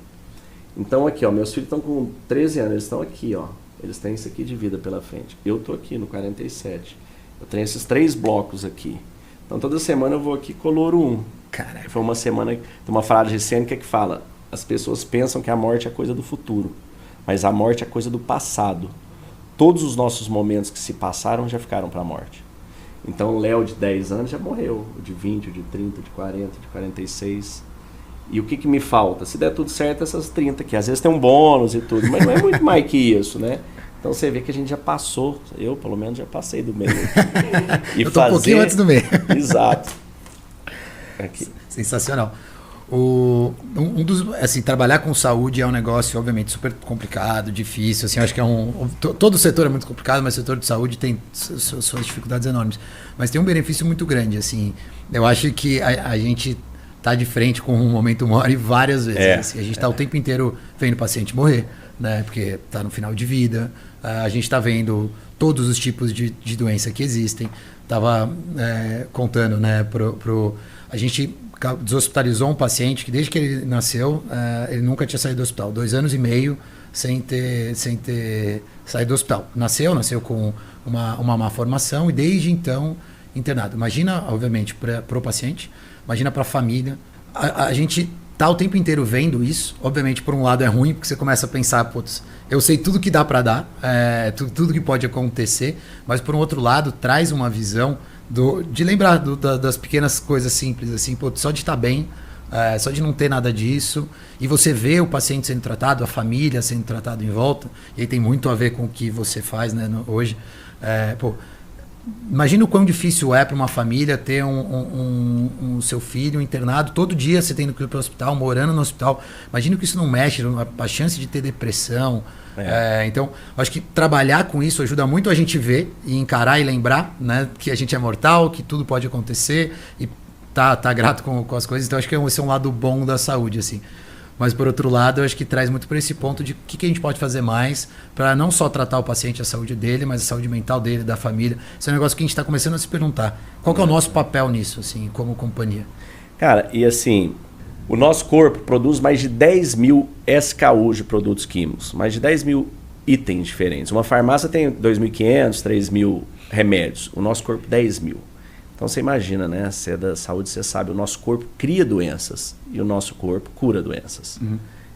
S2: Então aqui, ó, meus filhos estão com 13 anos, eles estão aqui, ó. Eles têm isso aqui de vida pela frente. Eu tô aqui no 47. Eu tenho esses 3 blocos aqui. Então toda semana eu vou aqui coloro um.
S1: Caraca.
S2: Foi uma semana, tem uma frase cênica que fala: as pessoas pensam que a morte é coisa do futuro, mas a morte é coisa do passado. Todos os nossos momentos que se passaram já ficaram para a morte. Então o Léo de 10 anos já morreu, o de 20, o de 30, o de 40, o de 46. E o que me falta? Se der tudo certo, essas 30 aqui. Às vezes tem um bônus e tudo, mas não é muito mais que isso, né? Então você vê que a gente já passou, eu pelo menos já passei do meio. E
S1: eu tô um pouquinho antes do meio.
S2: Exato. Aqui.
S1: Sensacional. Assim, trabalhar com saúde é um negócio, obviamente, super complicado, difícil. Assim, acho que todo o setor é muito complicado, mas o setor de saúde tem suas dificuldades enormes. Mas tem um benefício muito grande. Assim, eu acho que a gente está de frente com um momento mori várias vezes. Assim, a gente está o tempo inteiro vendo o paciente morrer, né? Porque está no final de vida. A gente está vendo todos os tipos de doença que existem. Estava contando, né, a gente deshospitalizou um paciente que desde que ele nasceu, ele nunca tinha saído do hospital. 2 anos e meio sem ter saído do hospital. Nasceu com uma má formação e desde então internado. Imagina, obviamente, para o paciente, imagina para a família. A gente está o tempo inteiro vendo isso. Obviamente, por um lado é ruim, porque você começa a pensar, putz, eu sei tudo que dá para dar, tudo que pode acontecer, mas por um outro lado traz uma visão de lembrar das pequenas coisas simples, assim, pô, só de estar bem, só de não ter nada disso, e você vê o paciente sendo tratado, a família sendo tratada em volta, e aí tem muito a ver com o que você faz, né, hoje. imagina o quão difícil é para uma família ter um seu filho internado todo dia, você tendo que ir para o hospital, morando no hospital. Imagina que isso não mexe, a chance de ter depressão. Então, acho que trabalhar com isso ajuda muito a gente ver e encarar e lembrar, né, que a gente é mortal, que tudo pode acontecer e tá grato com as coisas. Então, acho que esse é um lado bom da saúde, assim. Mas, por outro lado, eu acho que traz muito para esse ponto de o que a gente pode fazer mais para não só tratar o paciente, a saúde dele, mas a saúde mental dele, da família. Isso é um negócio que a gente está começando a se perguntar. Qual que é o nosso papel nisso, assim, como companhia?
S2: Cara, e assim, o nosso corpo produz mais de 10 mil SKUs de produtos químicos, mais de 10 mil itens diferentes. Uma farmácia tem 2.500, 3.000 remédios. O nosso corpo, 10 mil. Então você imagina, né? Você é da saúde, você sabe, o nosso corpo cria doenças e o nosso corpo cura doenças.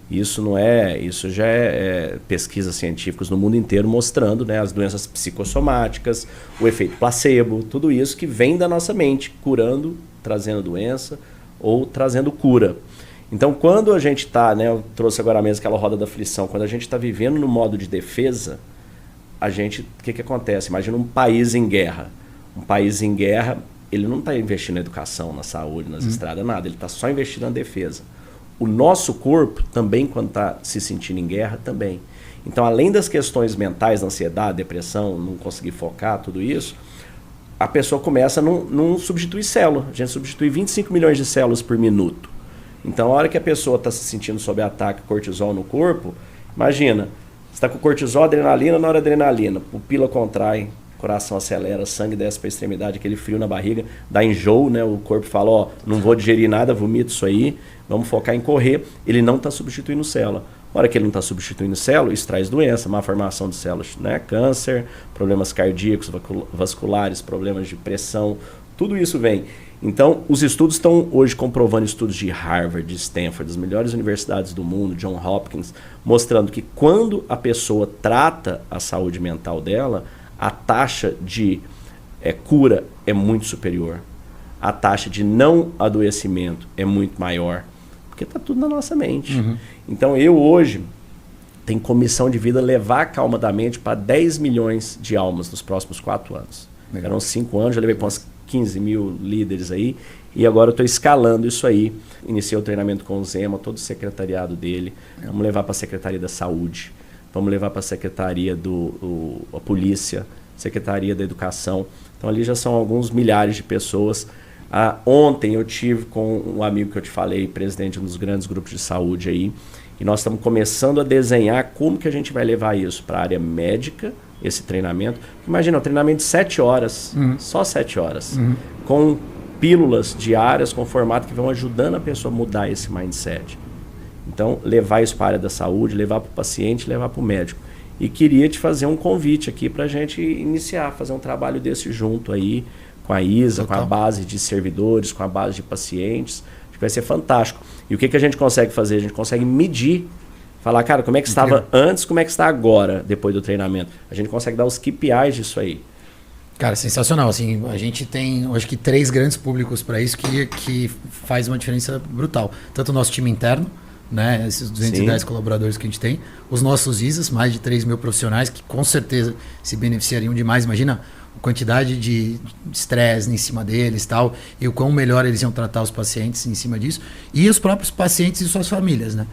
S2: Isso já é pesquisas científicas no mundo inteiro mostrando, né, as doenças psicossomáticas, o efeito placebo, tudo isso que vem da nossa mente, curando, trazendo doença ou trazendo cura. Então quando a gente está, né, eu trouxe agora mesmo aquela roda da aflição, quando a gente está vivendo no modo de defesa, o que acontece? Imagina um país em guerra. Um país em guerra, ele não está investindo na educação, na saúde, nas estradas, nada. Ele está só investindo na defesa. O nosso corpo também, quando está se sentindo em guerra, também. Então, além das questões mentais, ansiedade, depressão, não conseguir focar, tudo isso, a pessoa começa a não substituir célula. A gente substitui 25 milhões de células por minuto. Então, a hora que a pessoa está se sentindo sob ataque cortisol no corpo, imagina, você está com cortisol, adrenalina, noradrenalina, pupila contrai, coração acelera, sangue desce para a extremidade, aquele frio na barriga, dá enjoo, né? O corpo fala, ó, não vou digerir nada, vomito isso aí, vamos focar em correr. Ele não está substituindo célula. Na hora que ele não está substituindo célula, isso traz doença, má formação de células, né? Câncer, problemas cardíacos, vasculares, problemas de pressão, tudo isso vem. Então, os estudos estão hoje comprovando, estudos de Harvard, de Stanford, das melhores universidades do mundo, John Hopkins, mostrando que quando a pessoa trata a saúde mental dela, a taxa de cura é muito superior. A taxa de não adoecimento é muito maior, porque está tudo na nossa mente. Então eu hoje tenho comissão de vida levar a calma da mente para 10 milhões de almas nos próximos 4 anos. Legal. Eram 5 anos, já levei para uns 15 mil líderes aí, e agora eu estou escalando isso aí. Iniciei o treinamento com o Zema, todo o secretariado dele. Vamos levar para a Secretaria da Saúde. Vamos levar para a Secretaria da Polícia, Secretaria da Educação. Então ali já são alguns milhares de pessoas. Ontem eu tive com um amigo que eu te falei, presidente de um dos grandes grupos de saúde aí, e nós estamos começando a desenhar como que a gente vai levar isso para a área médica, esse treinamento. Imagina, um treinamento de 7 horas, só 7 horas, com pílulas diárias, com formato que vão ajudando a pessoa a mudar esse mindset. Então, levar isso para a área da saúde, levar para o paciente, levar para o médico. E queria te fazer um convite aqui para a gente iniciar, fazer um trabalho desse junto aí, com a Isa, com a base de servidores, com a base de pacientes. Acho que vai ser fantástico. E o que a gente consegue fazer? A gente consegue medir, falar, cara, como é que estava antes, como é que está agora, depois do treinamento. A gente consegue dar os KPIs disso aí.
S1: Cara, sensacional. Assim, a gente tem, acho que 3 grandes públicos para isso que faz uma diferença brutal. Tanto o nosso time interno, né, esses 210 colaboradores que a gente tem, os nossos ISAs, mais de 3 mil profissionais que com certeza se beneficiariam demais. Imagina a quantidade de estresse em cima deles tal, e o quão melhor eles iam tratar os pacientes em cima disso, e os próprios pacientes e suas famílias, né?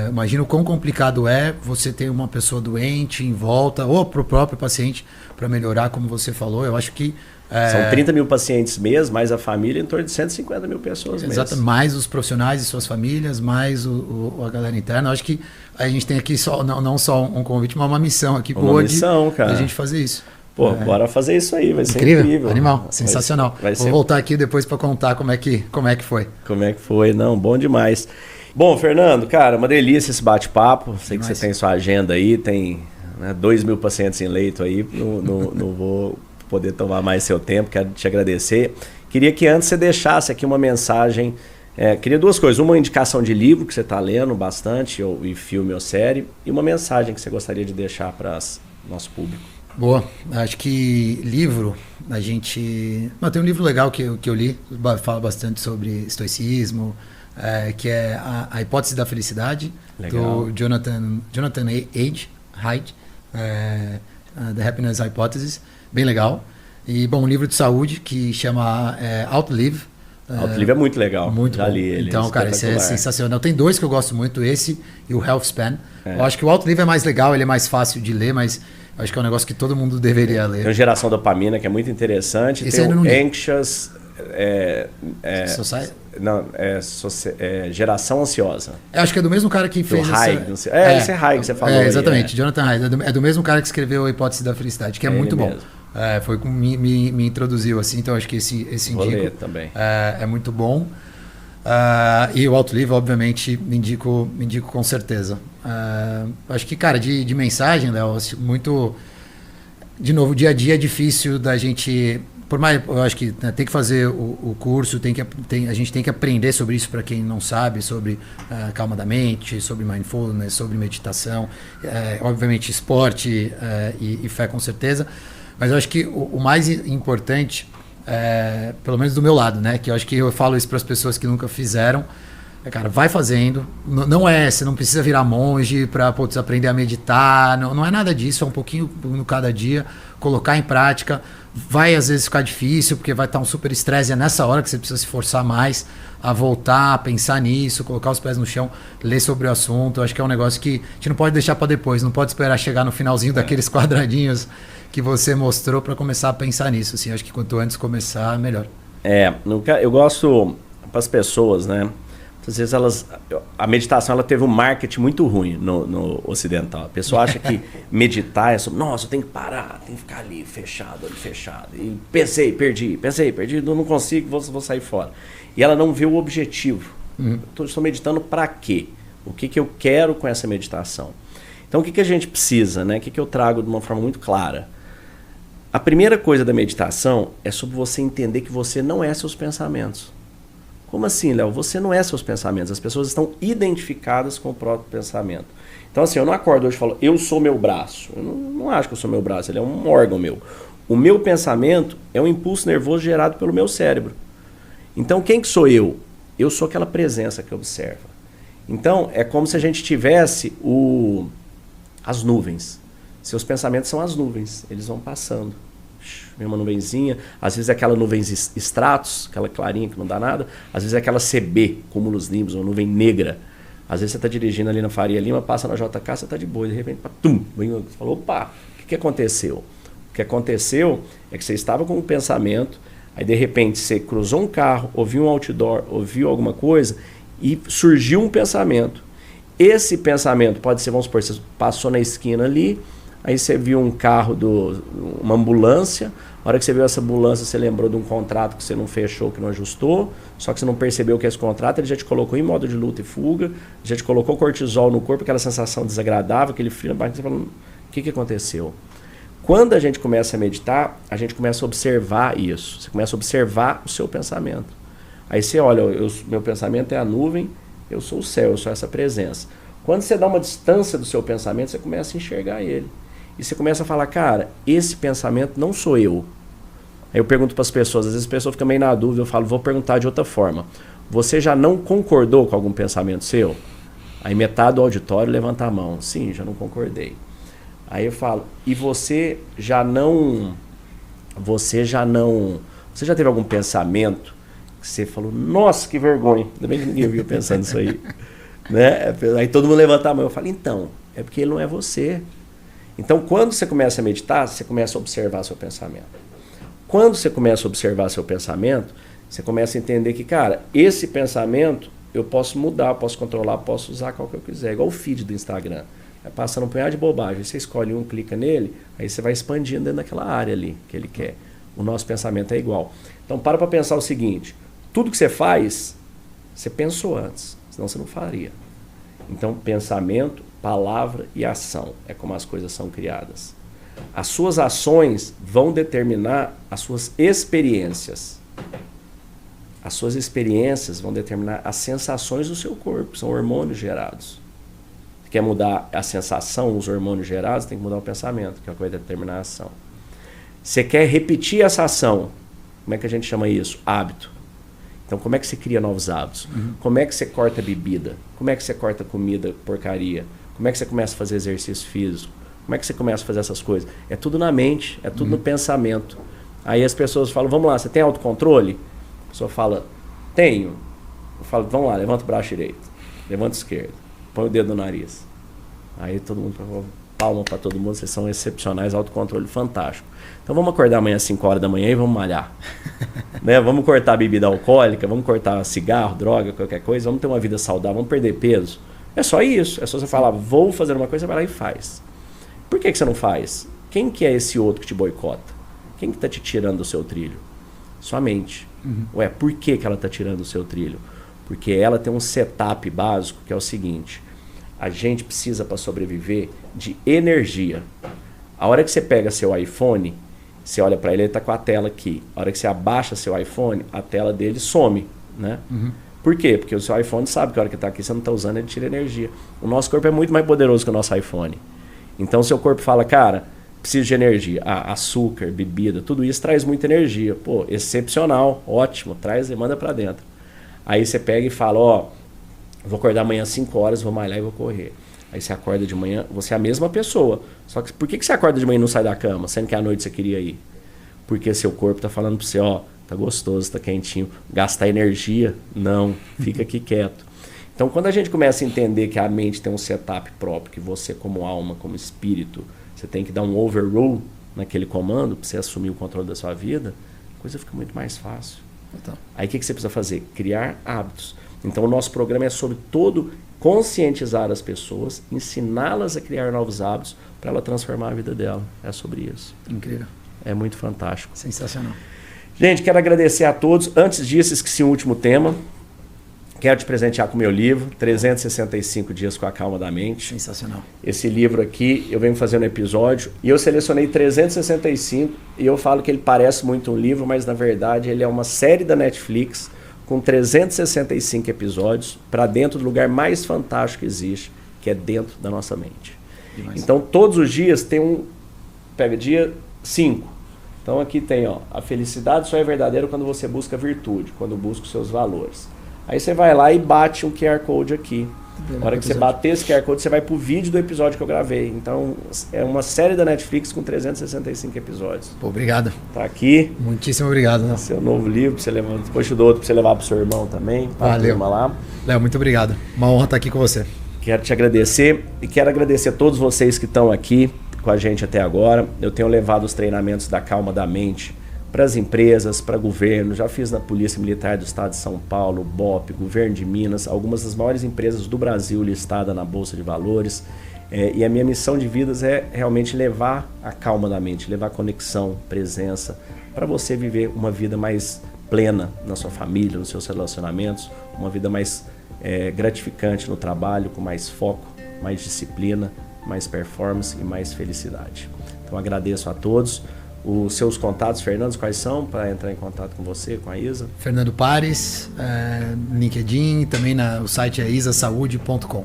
S1: Imagina o quão complicado é você ter uma pessoa doente em volta, ou para o próprio paciente, para melhorar, como você falou. Eu acho que
S2: são 30 mil pacientes mês, mais a família, em torno de 150 mil pessoas mês.
S1: Exato, mais os profissionais e suas famílias, mais a galera interna. Eu acho que a gente tem aqui não só um convite, mas uma missão aqui hoje da gente fazer isso.
S2: Pô, bora fazer isso aí, vai ser incrível.
S1: Animal, sensacional. Vou voltar aqui depois para contar como é que foi.
S2: Como é que foi, não, bom demais. Bom, Fernando, cara, uma delícia esse bate-papo. Sei que você tem sua agenda aí, tem 2 mil pacientes em leito aí, não vou poder tomar mais seu tempo, quero te agradecer. Queria que antes você deixasse aqui uma mensagem, queria 2 coisas, uma indicação de livro que você está lendo bastante, e filme ou série, e uma mensagem que você gostaria de deixar para o nosso público.
S1: Boa, acho que livro, tem um livro legal que eu li, fala bastante sobre estoicismo, que é a Hipótese da Felicidade, legal. Do Jonathan Haidt, The Happiness Hypothesis, bem legal. E, bom, um livro de saúde que chama Outlive.
S2: Outlive é muito legal.
S1: Muito
S2: Já
S1: bom.
S2: li ele.
S1: Então, cara, esse é sensacional. Tem 2 que eu gosto muito, esse e o Health Span. Eu acho que o Outlive é mais legal, ele é mais fácil de ler, mas eu acho que é um negócio que todo mundo deveria ler.
S2: Tem o Geração Dopamina, que é muito interessante.
S1: Esse
S2: tem o
S1: não
S2: Anxious...
S1: Society?
S2: Não, Geração Ansiosa.
S1: Eu acho que é do mesmo cara que fez
S2: Haig, esse é Haig que você falou.
S1: Exatamente, Jonathan Haidt. É do mesmo cara que escreveu A Hipótese da Felicidade, que é muito bom. Foi como me introduziu assim, então acho que esse indico
S2: também.
S1: É muito bom. E o Outlive, obviamente, me indico com certeza. Acho que, cara, de mensagem, Léo, muito... De novo, o dia a dia é difícil da gente... Por mais, eu acho que tem que fazer o curso, a gente tem que aprender sobre isso para quem não sabe, sobre calma da mente, sobre mindfulness, sobre meditação, obviamente esporte e fé com certeza. Mas eu acho que o mais importante, pelo menos do meu lado, né, que eu acho que eu falo isso para as pessoas que nunca fizeram, cara, vai fazendo. Você não precisa virar monge para aprender a meditar, não é nada disso, é um pouquinho no cada dia, colocar em prática. Vai às vezes ficar difícil, porque vai estar um super estresse, é nessa hora que você precisa se forçar mais a voltar, a pensar nisso, colocar os pés no chão, ler sobre o assunto. Eu acho que é um negócio que a gente não pode deixar para depois, não pode esperar chegar no finalzinho daqueles quadradinhos que você mostrou para começar a pensar nisso. Assim, acho que quanto antes começar, melhor.
S2: Eu gosto para as pessoas, né? Às vezes a meditação ela teve um marketing muito ruim no ocidental. A pessoa acha que meditar é sobre, nossa, eu tenho que parar, tenho que ficar ali fechado, olho fechado. E pensei, perdi, não consigo, vou sair fora. E ela não vê o objetivo. Estou meditando para quê? O que eu quero com essa meditação? Então o que a gente precisa, né? O que eu trago de uma forma muito clara? A primeira coisa da meditação é sobre você entender que você não é seus pensamentos. Como assim, Léo? Você não é seus pensamentos. As pessoas estão identificadas com o próprio pensamento. Então, assim, eu não acordo hoje e falo, eu sou meu braço. Eu não acho que eu sou meu braço, ele é um órgão meu. O meu pensamento é um impulso nervoso gerado pelo meu cérebro. Então, quem que sou eu? Eu sou aquela presença que observa. Então, é como se a gente tivesse as nuvens. Seus pensamentos são as nuvens, eles vão passando. Vem uma nuvenzinha, às vezes é aquela nuvem estratos, aquela clarinha que não dá nada, às vezes é aquela CB, cúmulos nimbus, uma nuvem negra. Às vezes você está dirigindo ali na Faria Lima, passa na JK, você está de boa, de repente, você falou, opa, o que aconteceu? O que aconteceu é que você estava com um pensamento, aí de repente você cruzou um carro, ouviu um outdoor, ouviu alguma coisa e surgiu um pensamento. Esse pensamento pode ser, vamos supor, você passou na esquina ali, aí você viu um carro, uma ambulância. Na hora que você viu essa ambulância, você lembrou de um contrato que você não fechou, que não ajustou. Só que você não percebeu que esse contrato, ele já te colocou em modo de luta e fuga, já te colocou cortisol no corpo, aquela sensação desagradável, aquele frio na barriga. Você fala, o que aconteceu? Quando a gente começa a meditar, a gente começa a observar isso. Você começa a observar o seu pensamento. Aí você olha, meu pensamento é a nuvem, eu sou o céu, eu sou essa presença. Quando você dá uma distância do seu pensamento, você começa a enxergar ele. E você começa a falar, cara, esse pensamento não sou eu. Aí eu pergunto para as pessoas, às vezes a pessoa fica meio na dúvida, eu falo, vou perguntar de outra forma. Você já não concordou com algum pensamento seu? Aí metade do auditório levanta a mão. Sim, já não concordei. Aí eu falo, e você já teve algum pensamento que você falou, nossa, que vergonha. Ainda bem que ninguém viu pensando isso aí. Né? Aí todo mundo levanta a mão. Eu falo, então, é porque ele não é você. Então, quando você começa a meditar, você começa a observar seu pensamento. Quando você começa a observar seu pensamento, você começa a entender que, cara, esse pensamento eu posso mudar, posso controlar, posso usar qual que eu quiser. Igual o feed do Instagram. Vai passando um punhado de bobagem. Você escolhe um, clica nele, aí você vai expandindo dentro daquela área ali que ele quer. O nosso pensamento é igual. Então, para pensar o seguinte. Tudo que você faz, você pensou antes. Senão você não faria. Então, pensamento, palavra e ação é como as coisas são criadas. As suas ações vão determinar as suas experiências. As suas experiências vão determinar as sensações do seu corpo, são hormônios gerados. Você quer mudar a sensação, os hormônios gerados, tem que mudar o pensamento, que é o que vai determinar a ação. Você quer repetir essa ação, como é que a gente chama isso? Hábito. Então, como é que você cria novos hábitos? Como é que você corta bebida? Como é que você corta comida, porcaria? Como é que você começa a fazer exercício físico? Como é que você começa a fazer essas coisas? É tudo na mente, é tudo no pensamento. Aí as pessoas falam, vamos lá, você tem autocontrole? A pessoa fala, tenho. Eu falo, vamos lá, levanta o braço direito, levanta o esquerdo, põe o dedo no nariz. Aí todo mundo, palma para todo mundo, vocês são excepcionais, autocontrole fantástico. Então vamos acordar amanhã às 5 horas da manhã e vamos malhar. Né? Vamos cortar a bebida alcoólica, vamos cortar cigarro, droga, qualquer coisa, vamos ter uma vida saudável, vamos perder peso. É só isso, é só você falar, vou fazer uma coisa, você vai lá e faz. Por que você não faz? Quem que é esse outro que te boicota? Quem que está te tirando do seu trilho? Sua mente. Ué, por que ela está tirando do seu trilho? Porque ela tem um setup básico que é o seguinte, a gente precisa para sobreviver de energia. A hora que você pega seu iPhone, você olha para ele, ele está com a tela aqui. A hora que você abaixa seu iPhone, a tela dele some, né? Por quê? Porque o seu iPhone sabe que a hora que está aqui você não está usando, ele tira energia. O nosso corpo é muito mais poderoso que o nosso iPhone. Então o seu corpo fala, cara, preciso de energia. Açúcar, bebida, tudo isso traz muita energia. Pô, excepcional, ótimo, traz e manda para dentro. Aí você pega e fala, ó, vou acordar amanhã às 5 horas, vou malhar e vou correr. Aí você acorda de manhã, você é a mesma pessoa. Só que por que você acorda de manhã e não sai da cama, sendo que à noite você queria ir? Porque seu corpo tá falando para você, ó, tá gostoso, tá quentinho. Gastar energia? Não, fica aqui quieto. Então quando a gente começa a entender que a mente tem um setup próprio, que você como alma, como espírito, você tem que dar um overrule naquele comando para você assumir o controle da sua vida, a coisa fica muito mais fácil. Então. Aí o que você precisa fazer? Criar hábitos. Então o nosso programa é sobre todo conscientizar as pessoas, ensiná-las a criar novos hábitos para ela transformar a vida dela. É sobre isso.
S1: Incrível.
S2: É muito fantástico.
S1: Sensacional.
S2: Gente, quero agradecer a todos. Antes disso, esqueci um último tema. Quero te presentear com o meu livro, 365 Dias com a Calma da Mente.
S1: Sensacional.
S2: Esse livro aqui, eu venho fazendo episódio e eu selecionei 365 e eu falo que ele parece muito um livro, mas na verdade ele é uma série da Netflix com 365 episódios para dentro do lugar mais fantástico que existe, que é dentro da nossa mente. Demais. Então todos os dias tem um... Pega dia 5. Então aqui tem, ó, a felicidade só é verdadeira quando você busca virtude, quando busca os seus valores. Aí você vai lá e bate um QR Code aqui. Na hora que você bater esse QR Code, você vai pro vídeo do episódio que eu gravei. Então, é uma série da Netflix com 365 episódios.
S1: Pô, obrigado.
S2: Tá aqui.
S1: Muitíssimo obrigado. Né?
S2: Seu novo livro, pra você levar, depois te dou outro pra você levar pro seu irmão também.
S1: Valeu.
S2: Lá.
S1: Léo, muito obrigado. Uma honra estar aqui com você.
S2: Quero te agradecer e quero agradecer a todos vocês que estão aqui com a gente até agora. Eu tenho levado os treinamentos da Calma da Mente para as empresas, para governo, já fiz na Polícia Militar do Estado de São Paulo, BOP, Governo de Minas, algumas das maiores empresas do Brasil listadas na Bolsa de Valores. E a minha missão de vidas é realmente levar a calma da mente, levar conexão, presença, para você viver uma vida mais plena na sua família, nos seus relacionamentos, uma vida mais gratificante no trabalho, com mais foco, mais disciplina, mais performance e mais felicidade. Então agradeço a todos. Os seus contatos, Fernando, quais são para entrar em contato com você, com a Isa?
S1: Fernando Pares, LinkedIn, também o site é isasaude.com.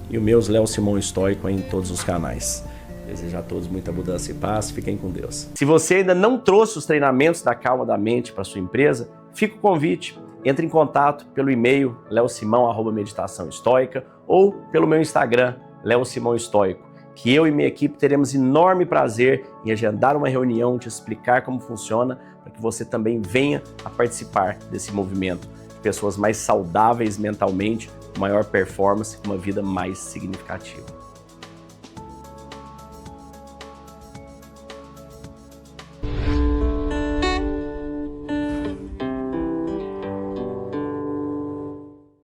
S2: E o meu, Léo Simão Estoico, em todos os canais. Desejo a todos muita mudança e paz. Fiquem com Deus. Se você ainda não trouxe os treinamentos da Calma da Mente para sua empresa, fica o convite. Entre em contato pelo e-mail leosimão@meditaçãoestoica ou pelo meu Instagram, Léo Simão Estoico, que eu e minha equipe teremos enorme prazer em agendar uma reunião, te explicar como funciona, para que você também venha a participar desse movimento de pessoas mais saudáveis mentalmente, maior performance, uma vida mais significativa.